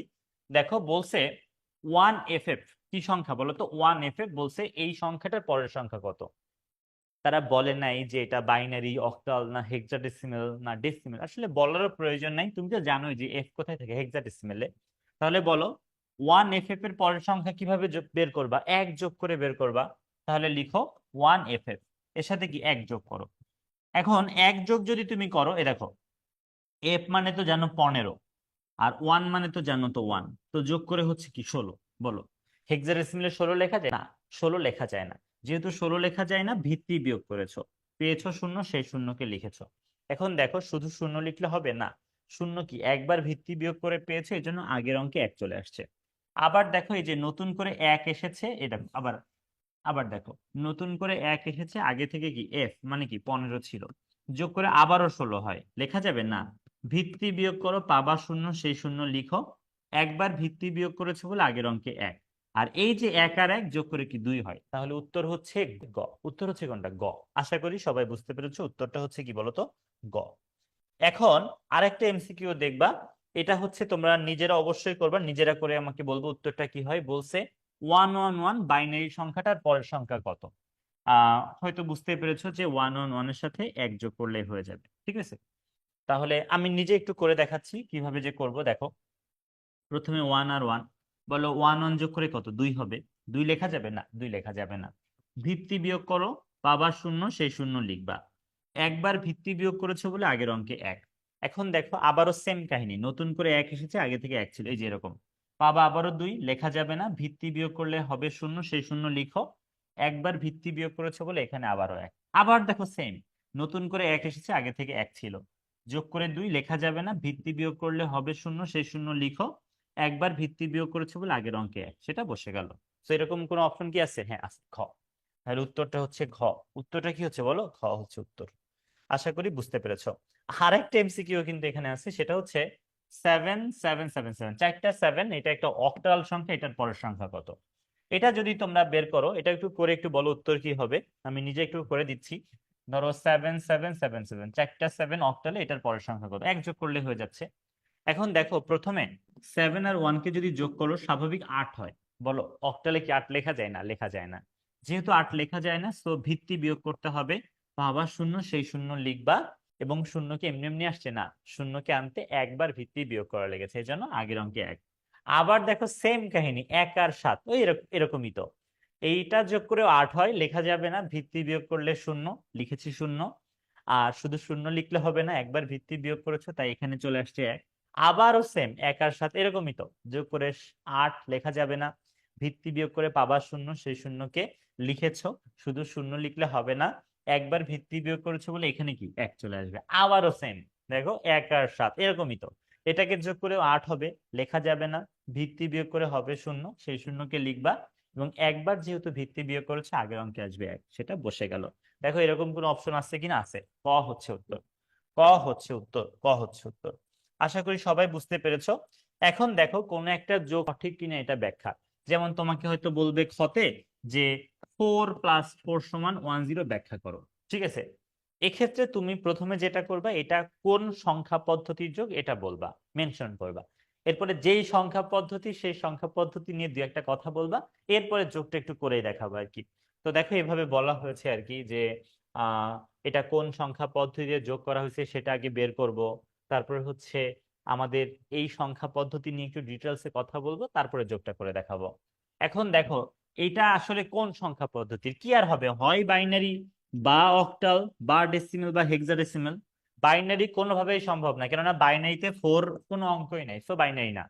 দেখো বলছে 1FF কি সংখ্যা বলো তো, 1FF বলছে এই সংখ্যাটার পরের সংখ্যা কত। তারা বলে নাই যে এটা বাইনারি, অক্টাল, না হেক্সাডেসিমেল, না ডেসিমেল। আসলে বলারও প্রয়োজন নাই, তুমি তো জানোই যে এফ কোথায় থাকে, হেক্সাডেসিমেলে। তাহলে বলো 1FF এর পরের সংখ্যা কিভাবে বের করবা, এক যোগ করে বের করবা। তাহলে লিখো 1FF, এর সাথে কি এক যোগ করো। এখন এক যোগ যদি তুমি করো, এ দেখো এফ মানে তো জানো 15, আর ওয়ান মানে তো জানো তো ওয়ান, তো যোগ করে হচ্ছে কি 16। বলো হেক্সাডেসিমেলে 16 লেখা যায় না? 16 লেখা যায় না। যেহেতু 16 লেখা যায় না, ভিত্তি বিয়োগ করেছো, পেয়েছো শূন্য, সেই শূন্যকে লিখেছো। এখন দেখো শুধু শূন্য লিখলে হবে না, শূন্য কি একবার ভিত্তি বিয়োগ করে পেয়েছো, এই জন্য আগের অঙ্কে এক চলে আসছে। আবার দেখো এই যে নতুন করে এক এসেছে, এটা আবার, দেখো নতুন করে এক এসেছে, আগে থেকে কি এফ মানে কি 15 ছিল, যোগ করে আবারও 16 হয়, লেখা যাবে না? ভিত্তি বিয়োগ করো, পাবা শূন্য, সেই শূন্য লিখো। একবার ভিত্তি বিয়োগ করেছে বলে আগের অঙ্কে এক। আর এই যে এক আর এক যোগ করে কি 2 হয়, তাহলে উত্তর হচ্ছে গ। উত্তর হচ্ছে কোনটা, গ। আশা করি সবাই বুঝতে পেরেছো, উত্তরটা হচ্ছে কি বলতো, গ। এখন আরেকটা এমসিকিউ দেখবা, এটা হচ্ছে তোমরা নিজেরা অবশ্যই করবা, নিজেরা করে আমাকে বলবো উত্তরটা কি হয়। বলছে 111 বাইনারি সংখ্যাটার পরের সংখ্যা কত। হয়তো বুঝতে পেরেছো যে 111 এর সাথে এক যোগ করলে হয়ে যাবে, ঠিক আছে। তাহলে আমি নিজে একটু করে দেখাচ্ছি কিভাবে যে করব। দেখো প্রথমে ওয়ান আর ওয়ান, বলো ওয়ান ওয়ান যোগ করে কত, 2 হবে। 2 লেখা যাবে না? 2 লেখা যাবে না। ভিত্তি বিয়োগ করো, পাবার শূন্য, সেই শূন্য লিখবা। একবার ভিত্তি বিয়োগ করেছো বলে আগের অঙ্কে এক। এখন দেখো আবারও সেম কাহিনী, নতুন করে এক এসেছে, আগে থেকে এক ছিল, এই যে এরকম। পাবা আবারও 2, লেখা যাবে না। ভিত্তি বিয়োগ করলে হবে শূন্য, সেই শূন্য লিখো। একবার ভিত্তি বিয়োগ করেছো বলে এখানে আবারও এক। আবার দেখো সেম, নতুন করে এক এসেছে, আগে থেকে এক ছিল, যোগ করে 2, লেখা যাবে না। ভিত্তি বিয়োগ করলে হবে শূন্য, সেই শূন্য লিখো। একবার ভিত্তি বিয়োগ করেছে বলে আগের অঙ্কে এক, সেটা বসে গেল। তো এরকম কোন অপশন কি আছে? হ্যাঁ আছে, খ। তাহলে উত্তরটা হচ্ছে ঘ। উত্তরটা কি হচ্ছে বলো, খ হচ্ছে উত্তর। আশা করি বুঝতে পেরেছো। আর একটা এমসিকিউ কিন্তু এখানে আছে, সেটা হচ্ছে 7777, চারটা 7, এটা একটা অক্টাল সংখ্যা, এটার পরের সংখ্যা কত। এটা যদি তোমরা বের করো, এটা একটু করে একটু বলো উত্তর কি হবে। আমি নিজে একটু করে দিচ্ছি। ধরো 7777, চারটা 7 অক্টালে, এটার পরের সংখ্যা কত, এক যোগ করলে হয়ে যাচ্ছে। এখন দেখো প্রথমে 7 আর 1 কে যদি যোগ করো স্বাভাবিক 8 হয়। বলো অক্টালে কি 8 লেখা যায় না? লেখা যায় না। যেহেতু 8 লেখা যায় না, তো ভিত্তি বিয়োগ করতে হবে। পাবা শূন্য, সেই শূন্য লিখবা। এবং শূন্যকে এমনি এমনি আসছে না, শূন্যকে আনতে একবার ভিত্তি বিয়োগ করা লেগেছে, এই জন্য আগের অঙ্কে এক। আবার দেখো সেম কাহিনী, 1 আর 7, ওই এরকমই তো। এইটা যোগ করে 8 হয়, লেখা যাবে না। ভিত্তি বিয়োগ করলে শূন্য, লিখেছি শূন্য। আর শুধু শূন্য লিখলে হবে না, একবার ভিত্তি বিয়োগ করেছো, তাই এখানে চলে আসছে এক। আবারও সেম, 1 আর 7 এরকমই তো, যোগ করে 8, লেখা যাবে না। ভিত্তি বিয়োগ করে পাবা শূন্য, সেই শূন্যকে লিখেছো, শুধু শূন্য লিখলে হবে না। একবার ভিত্তি বিয়োগ করেছো বলে এখানে কি এক চলে আসবে। আবারও সেম, দেখো 1 আর 7 এরকমই তো। এটাকে যোগ করে 8 হবে, লেখা যাবে না। ভিত্তি বিয়োগ করে হবে শূন্য, সেই শূন্যকে লিখবা। এবং একবার যেহেতু ভিত্তি বিয়োগ করেছে, আগের অঙ্কে আসবে এক, সেটা বসে গেল। দেখো এরকম কোন অপশন আছে কিনা, আছে। ক হচ্ছে উত্তর, ক হচ্ছে উত্তর, ক হচ্ছে উত্তর। আশা করি সবাই বুঝতে পেরেছো। এখন দেখো কোন একটা যোগ সঠিক কিনা এটা ব্যাখ্যা। যেমন তোমাকে হয়তো বলবে খতে যে 4+4=10 ব্যাখ্যা করো, ঠিক আছে। এক্ষেত্রে তুমি প্রথমে যেটা করবা, এটা কোন সংখ্যা পদ্ধতির যোগ এটা বলবা, মেনশন করবা। এরপরে যেই সংখ্যা পদ্ধতি, সেই সংখ্যা পদ্ধতি নিয়ে দু একটা কথা বলবা। এরপরে যোগটা একটু করেই দেখাবো আর কি। তো দেখো এভাবে বলা হয়েছে আর কি যে আহ এটা কোন সংখ্যা পদ্ধতিতে যোগ করা হয়েছে সেটা আগে বের করব, তারপরে হচ্ছে আমাদের এই সংখ্যা পদ্ধতি নিয়ে একটু ডিটেলসে কথা বলবো, তারপরে যোগটা করে দেখাবো। এখন দেখো এটা আসলে কোন সংখ্যা পদ্ধতির কি আর হবে, হয় বাইনারি বা অক্টাল বা ডেসিমেল বা হেক্সাডেসিমেল। বাইনারি কোনোভাবেই সম্ভব না, কেননা বাইনারিতে ফোর কোনো অঙ্কই নাই, সো বাইনারি না।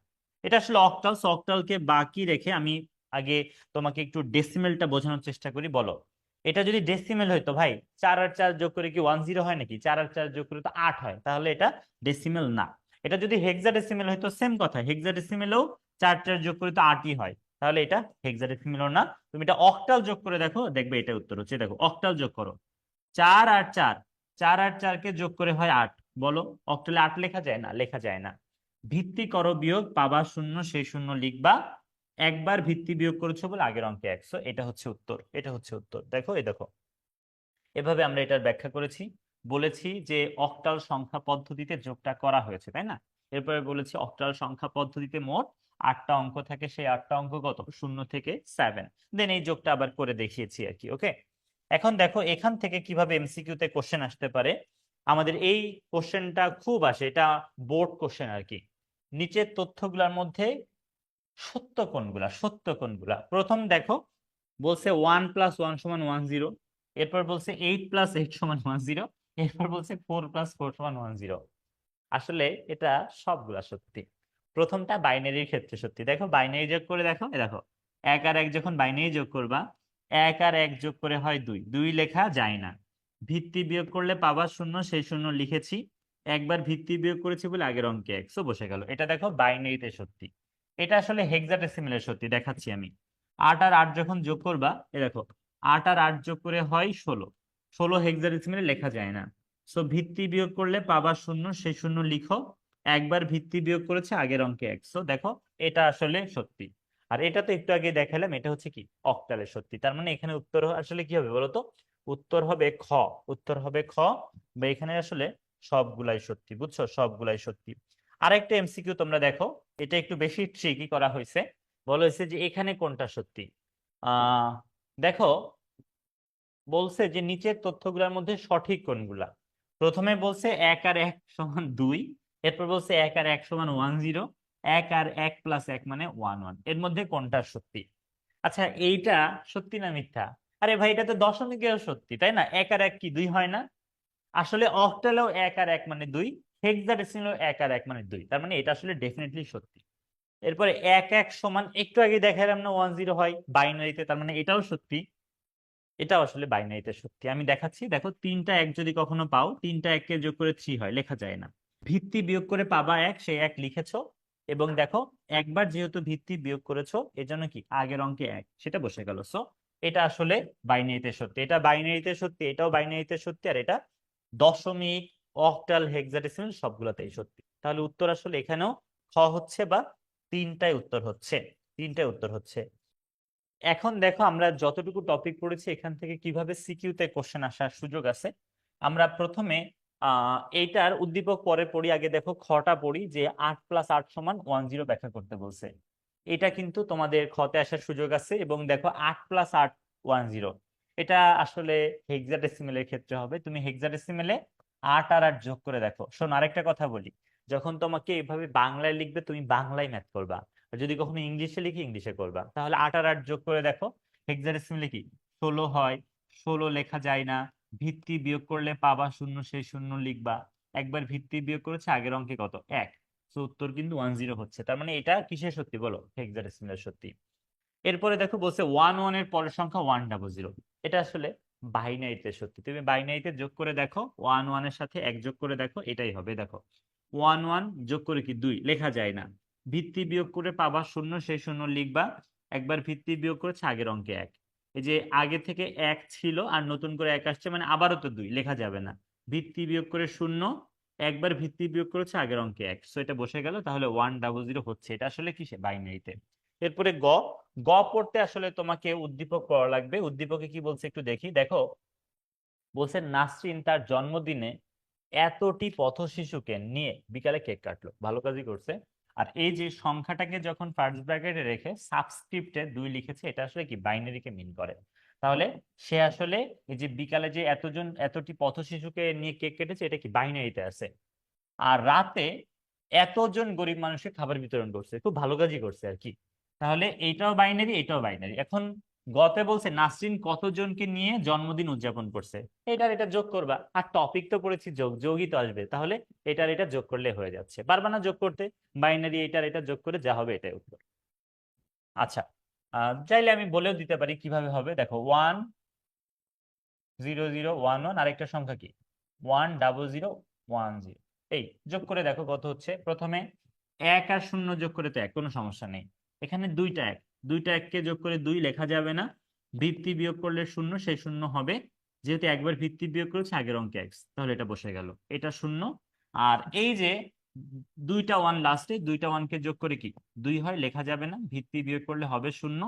এটা আসলে অক্টাল, সো অক্টালকে বাকি রেখে আমি আগে তোমাকে একটু ডেসিমেলটা বোঝানোর চেষ্টা করি। বলো, এটা যদি ডেসিমেল হইতো ভাই, 4 আর 4 যোগ করে কি 10 হয় নাকি? 4 আর 4 যোগ করে তো 8 হয়, তাহলে এটা ডেসিমেল না। এটা যদি হেক্সাডেসিমেল হইতো সেম কথা, হেক্সাডেসিমেলেও 4 4 যোগ করে তো 8ই হয়, তাহলে এটা হেক্সাডেসিমেলও না। তুমি এটা অক্টাল যোগ করে দেখো, দেখবে এটা উত্তর হচ্ছে। দেখো অক্টাল যোগ করো, 4 আর 4, 4 আর 4 কে যোগ করে হয় 8। বলো অক্টালে 8 লেখা যায় না? লেখা যায় না। ভিত্তি করো বিয়োগ, পাবা শূন্য, সেই শূন্য লিখবা। একবার ভিত্তি বিয়োগ করেছো বলে আগের অঙ্কে 100, এটা হচ্ছে উত্তর, এটা হচ্ছে উত্তর। দেখো এই দেখো, এভাবে আমরা এটার ব্যাখ্যা করেছি। বলেছি যে অক্টাল সংখ্যা পদ্ধতিতে যোগটা করা হয়েছে, তাই না? এরপরে বলেছি অক্টাল সংখ্যা পদ্ধতিতে মোট 8টা অঙ্ক থাকে, সেই 8টা অঙ্ক কত? 0 থেকে 7। দেন এই যোগটা আবার করে দেখিয়েছি আর কি। ওকে, এখন দেখো এখান থেকে কিভাবে এমসিকিউ তে কোশ্চেন আসতে পারে। আমাদের এই কোশ্চেনটা খুব আসে, এটা বোর্ড কোশ্চেন আর কি। নিচের তথ্যগুলোর মধ্যে সত্য কোনগুলা, সত্য কোনগুলা? প্রথম দেখো, বলছে 1+1=10, এরপর বলছে 8+8=10, এরপর বলছে 4+4=10। আসলে এটা সবগুলা সত্যি। প্রথমটা বাইনারির ক্ষেত্রে সত্যি। দেখো বাইনারি যোগ করে দেখো, এ দেখো 1 আর 1 যখন বাইনারি যোগ করবা, 1 আর 1 যোগ করে হয় 2, 2 লেখা যায় না। ভিত্তি বিয়োগ করলে পাবা শূন্য, সেই শূন্য লিখেছি। একবার ভিত্তি বিয়োগ করেছি বলে আগের অঙ্কে 100 বসে গেল। এটা দেখো বাইনারিতে সত্যি। এটা আসলে হেক্সাডেসিমেলে সত্যি, দেখাচ্ছি আমি। 8 আর 8 যখন যোগ করবা, এ দেখো 8 আর 8 যোগ করে হয় 16, 16 হেক্সাডেসিমেলে লেখা যায় না। সো ভিত্তি বিয়োগ করলে পাবা শূন্য, সেই শূন্য লিখো। একবার ভিত্তি বিয়োগ করেছে আগের অঙ্কে 100। দেখো এটা আসলে সত্যি। আর এটা তো একটু আগে দেখালাম, এটা হচ্ছে কি অক্টালের সত্যি। তার মানে এখানে উত্তর আসলে কি হবে বলতো? উত্তর হবে খ। উত্তর হবে খ, বা এখানে আসলে সবগুলাই সত্যি। বুঝছো, সবগুলাই সত্যি। আরেকটা এমসিকিউ তোমরা দেখো, এটা একটু বেশি ট্রিকি করা হয়েছে। বলা হয়েছে যে এখানে কোনটা সত্যি। আহ দেখো, বলছে যে নিচের তথ্যগুলোর মধ্যে সঠিক কোনগুলা। প্রথমে বলছে 1 আর 1 = 2, এরপর বলছে 1 আর 1 = 10, 1 আর 1+1 = 1, 1। এর মধ্যে কোনটা সত্যি? আচ্ছা এইটা সত্যি না মিথ্যা? আরে ভাই এটা তো দশমিকেও সত্যি, তাই না? 1 আর 1 কি 2 হয় না? আসলে অক্টালেও 1 আর 1 = 2, হেক্সাডেসিমেলেও 1 আর 1 = 2, তার মানে এটা আসলে ডেফিনেটলি সত্যি। এরপরে 1 1 একটু আগে দেখালাম না 10 হয় বাইনারিতে, তার মানে এটাও সত্যি। এটাও আসলে বাইনারিতে সত্যি। আমি দেখাচ্ছি, দেখো 3টা 1 যদি কখনো পাও, 3টা 1-কে যোগ করে 3 হয়, লেখা যায় না। ভিত্তি বিয়োগ করে পাবা 1, সেই 1 লিখেছো। এবং দেখো একবার যেহেতু ভিত্তি বিয়োগ করেছো, এজন্য কি আগের অঙ্কে 1, সেটা বসে গেল। সো এটা আসলে বাইনারিতে সত্যি, এটা বাইনারিতে সত্যি, এটাও বাইনারিতে সত্যি, আর এটা দশমিক, অক্টাল, হেক্সাডেসিমাল সবগুলোতেই সত্যি। তাহলে উত্তর আসলে এখানেও খ হচ্ছে, বা 3টাই উত্তর হচ্ছে, 3টাই উত্তর হচ্ছে। এখন দেখো আমরা যতটুকু টপিক পড়েছি এখান থেকে কিভাবে সিকিউ তে কোশ্চেন আসার সুযোগ আছে। আমরা প্রথমে এইটার উদ্দীপক পরে পড়ি, আগে দেখো খটা পড়ি যে 8+8=10 ব্যাখ্যা করতে বলছে। এটা কিন্তু তোমাদের খতে আসার সুযোগ আছে। এবং দেখো 8+8=10, এটা আসলে হেক্সাডেসিমেলের ক্ষেত্রে হবে। তুমি হেক্সাডেসিমেলে 8 আর 8 যোগ করে দেখো। শোনো আরেকটা কথা বলি, যখন তোমাকে এভাবে বাংলায় লিখবে তুমি বাংলায় ম্যাথ করবা, আর যদি কখনো ইংলিশে লিখি ইংলিশে করবা। তাহলে 8 আর 8 যোগ করে দেখো, হেক্সাডেসিমেলে কি 16 হয়, 16 লেখা যায় না। ভিত্তি বিয়োগ করলে পাবা শূন্য, সেই শূন্য লিখবা। একবার ভিত্তি বিয়োগ করেছে আগের অঙ্কে কত? 1। তো উত্তর কিন্তু 10 হচ্ছে। তার মানে এটা কিসের সত্যি বলো? হেক্সাডেসিমেলের সত্যি। এরপরে দেখো বলছে 1 1 এর পরের সংখ্যা 100, এটা আসলে বাইনারিতে সত্যি। তুমি বাইনারিতে যোগ করে দেখো, 1 1 এর সাথে 1 যোগ করে দেখো, এটাই হবে। দেখো 1 1 যোগ করে কি 2, লেখা যায় না। ভিত্তি বিয়োগ করে পাবা শূন্য, সেই শূন্য লিখবা। একবার ভিত্তি বিয়োগ করেছে আগের অঙ্কে 1, এই যে আগে থেকে 1 ছিল আর নতুন করে 1 আসছে, মানে আবারও তো 2, লেখা যাবে না। ভিত্তি বিয়োগ করে শূন্য, একবার ভিত্তি বিয়োগ করেছে আগের অঙ্কে 1, সো এটা বসে গেল। তাহলে 100 হচ্ছে। এটা আসলে কিসে? বাইনারিতে। এরপরে গ, গ পড়তে আসলে তোমাকে উদ্দীপক পড়া লাগবে। উদ্দীপকে কি বলছে একটু দেখি। দেখো বলছে নাসরিন তার জন্মদিনে এতটি পথ শিশুকে নিয়ে বিকালে কেক কাটলো। ভালো কাজই করছে। আর এই যে সংখ্যাটাকে যখন ফার্স্ট ব্র্যাকেটে রেখে সাবস্ক্রিপ্টে 2 লিখেছে, এটা আসলে কি বাইনারিকে মিন করে। তাহলে সে আসলে এই যে বিকালে যে এতটি পথ শিশুকে নিয়ে কেক কেটেছে, এটা কি বাইনারিতে আছে। আর রাতে এতজন গরিব মানুষকে খাবার বিতরণ করছে, খুব ভালো কাজই করছে আর কি। তাহলে এইটাও বাইনারি, এটাও বাইনারি। এখন গতে বলছে নাসরিন কতজনকে নিয়ে জন্মদিন উদযাপন করছে, এটার এটা যোগ করবা। আর টপিক তো পড়েছি যোগ, যোগই তো আসবে, তাহলে এটার এটা যোগ করলে হয়ে যাচ্ছে। পারবা না যোগ করতে? বাইনারি এটার এটা যোগ করে যা হবে এটাই উত্তর। আচ্ছা, চাইলে আমি বলেও দিতে পারি কিভাবে হবে। দেখো 1 0 0 1 1, আরেকটা সংখ্যা কি 1 0 0 1 0। এই যোগ করে দেখো কত হচ্ছে। প্রথমে 1 আর 0 যোগ করে তো 1, কোনো সমস্যা নেই। এখানে দুইটা 1, দুইটা 1কে যোগ করে 2 লেখা যাবে না। ভিত্তি বিয়োগ করলে 0, সেই 0 হবে। যেহেতু একবার ভিত্তি বিয়োগ করেছে আগের অঙ্কে x, তাহলে এটা বসে গেল, এটা 0। আর এই যে দুইটা 1 লাস্টে, দুইটা 1কে যোগ করে কি 2 হয়, লেখা যাবে না। ভিত্তি বিয়োগ করলে হবে 0,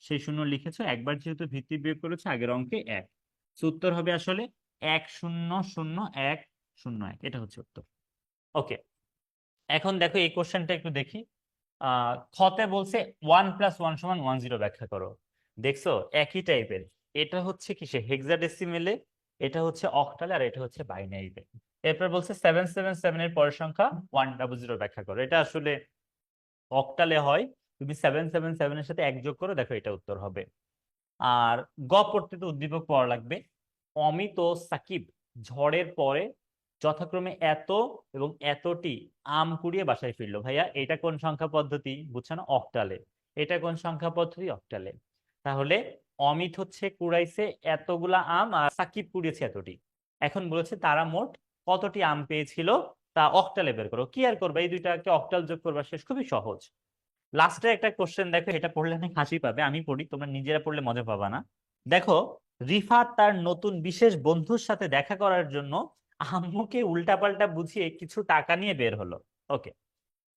সেই 0 লিখেছো। একবার যেহেতু ভিত্তি বিয়োগ করেছে আগের অঙ্কে 1, উত্তর হবে আসলে 1 0 0 1 0 1। এটা হচ্ছে উত্তর। ওকে, এখন দেখো এই কোশ্চেনটা একটু দেখি। খতে বলছে 1 + 1 = 1 0 ব্যাখ্যা করো। দেখছো একই টাইপের। এটা হচ্ছে কিসে হেক্সাডেসিমেলে, এটা হচ্ছে অক্টালে, আর এটা হচ্ছে বাইনারিতে। এরপর বলছে 777 এর পরের সংখ্যা 100 ব্যাখ্যা করো। এটা আসলে অক্টালে হয়। তুমি 777 এর সাথে 1 যোগ করো, দেখো এটা উত্তর হবে। আর গ পড়তে তো উদ্দীপক পড়া লাগবে। অমিত ও সাকিব ঝড়ের পরে যথাক্রমে এত এবং এতটি আম কুড়িয়ে বাসায় ফিরলো। ভাইয়া এটা কোন সংখ্যা পদ্ধতি বুঝছো না? অক্টালে। এটা কোন সংখ্যা পদ্ধতি? অক্টালে। তাহলে অমিত হচ্ছে কুড়াইছে এতগুলা আম, আর সাকিব কুড়িয়েছে এতটি। এখন বলেছে তারা মোট কতটি আম পেয়েছিল, তা অক্টালে বের করো। কি আর করবে, এই দুইটাকে অক্টাল যোগ করবা, শেষ। খুবই সহজ। লাস্টে একটা কোশ্চেন দেখো, এটা পড়লে অনেক হাসি পাবে, আমি পড়ি, তোমরা নিজেরা পড়লে মজা পাবা না। দেখো, রিফাত তার নতুন বিশেষ বন্ধুর সাথে দেখা করার জন্য আম্মুকে উল্টাপাল্টা বুঝিয়ে কিছু টাকা নিয়ে বের হলো। ওকে,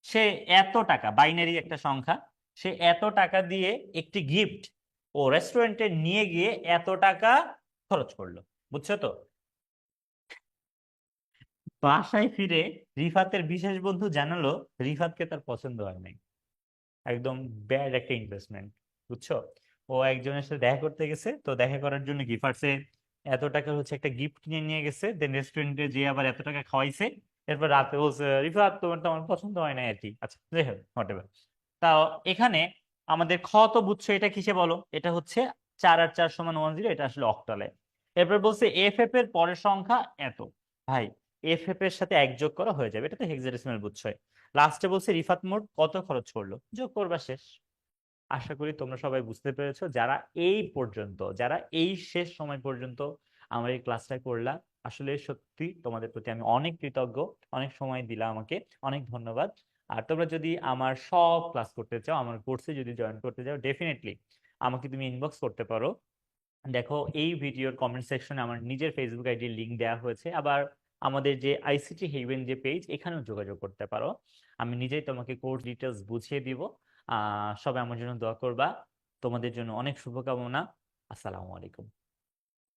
সে এত টাকা, বাইনারি একটা সংখ্যা, সে এত টাকা দিয়ে একটি গিফট ও রেস্টুরেন্টে নিয়ে গিয়ে এত টাকা খরচ করলো। বুঝছো তো? বাসায় ফিরে রিফাতের বিশেষ বন্ধু জানালো রিফাতকে তার পছন্দ হয় নাই। একদম ব্যাড একটা ইনভেস্টমেন্ট। বুঝছো? ও একজনের সাথে দেখা করতে গেছে, তো দেখা করার জন্য গিফার্সে এত টাকার হচ্ছে একটা গিফট কিনে নিয়ে গেছে, দেন রেস্টুরেন্টে যে আবার এত টাকা খাওয়াইছে। এরপর রাতে বলছে রিফাত তোমার তো আমার পছন্দ হয় না আর কি। আচ্ছা, যাই হোক, হোয়াটএভার। তাও এখানে আমাদের খ তো বুঝছো, এটা কিসে বলো? এটা হচ্ছে 4 আর 4 = 1 0, এটা আসলে অক্টালে। এরপর বলছে এফ এর পরের সংখ্যা এত। ভাই, এফ এর সাথে 1 যোগ করা হয়ে যাবে, এটা তো হেক্সাডেসিমাল বুঝছো। লাস্টে বলছে রিফাত মোট কত খরচ করলো, যোগ করবা, শেষ। আশা করি তোমরা সবাই বুঝতে পেরেছো। যারা এই পর্যন্ত, যারা এই শেষ সময় পর্যন্ত আমার এই ক্লাসটা করলা, আসলে সত্যি তোমাদের প্রতি আমি অনেক কৃতজ্ঞ। অনেক সময় দিলা আমাকে, অনেক ধন্যবাদ। আর তোমরা যদি আমার সব ক্লাস করতে চাও, আমার কোর্সে যদি জয়েন করতে চাও, ডেফিনেটলি আমাকে তুমি ইনবক্স করতে পারো। দেখো এই ভিডিওর কমেন্ট সেকশনে আমার নিজের ফেসবুক আইডির লিংক দেওয়া হয়েছে। আবার আমাদের যে আইসিটি হেভেন যে পেজ, এখানেও যোগাযোগ করতে পারো। আমি নিজেই তোমাকে কোর্স ডিটেলস বুঝিয়ে দিব। সবাই আমার জন্য দোয়া করবা। তোমাদের জন্য অনেক শুভকামনা। আসসালামু আলাইকুম।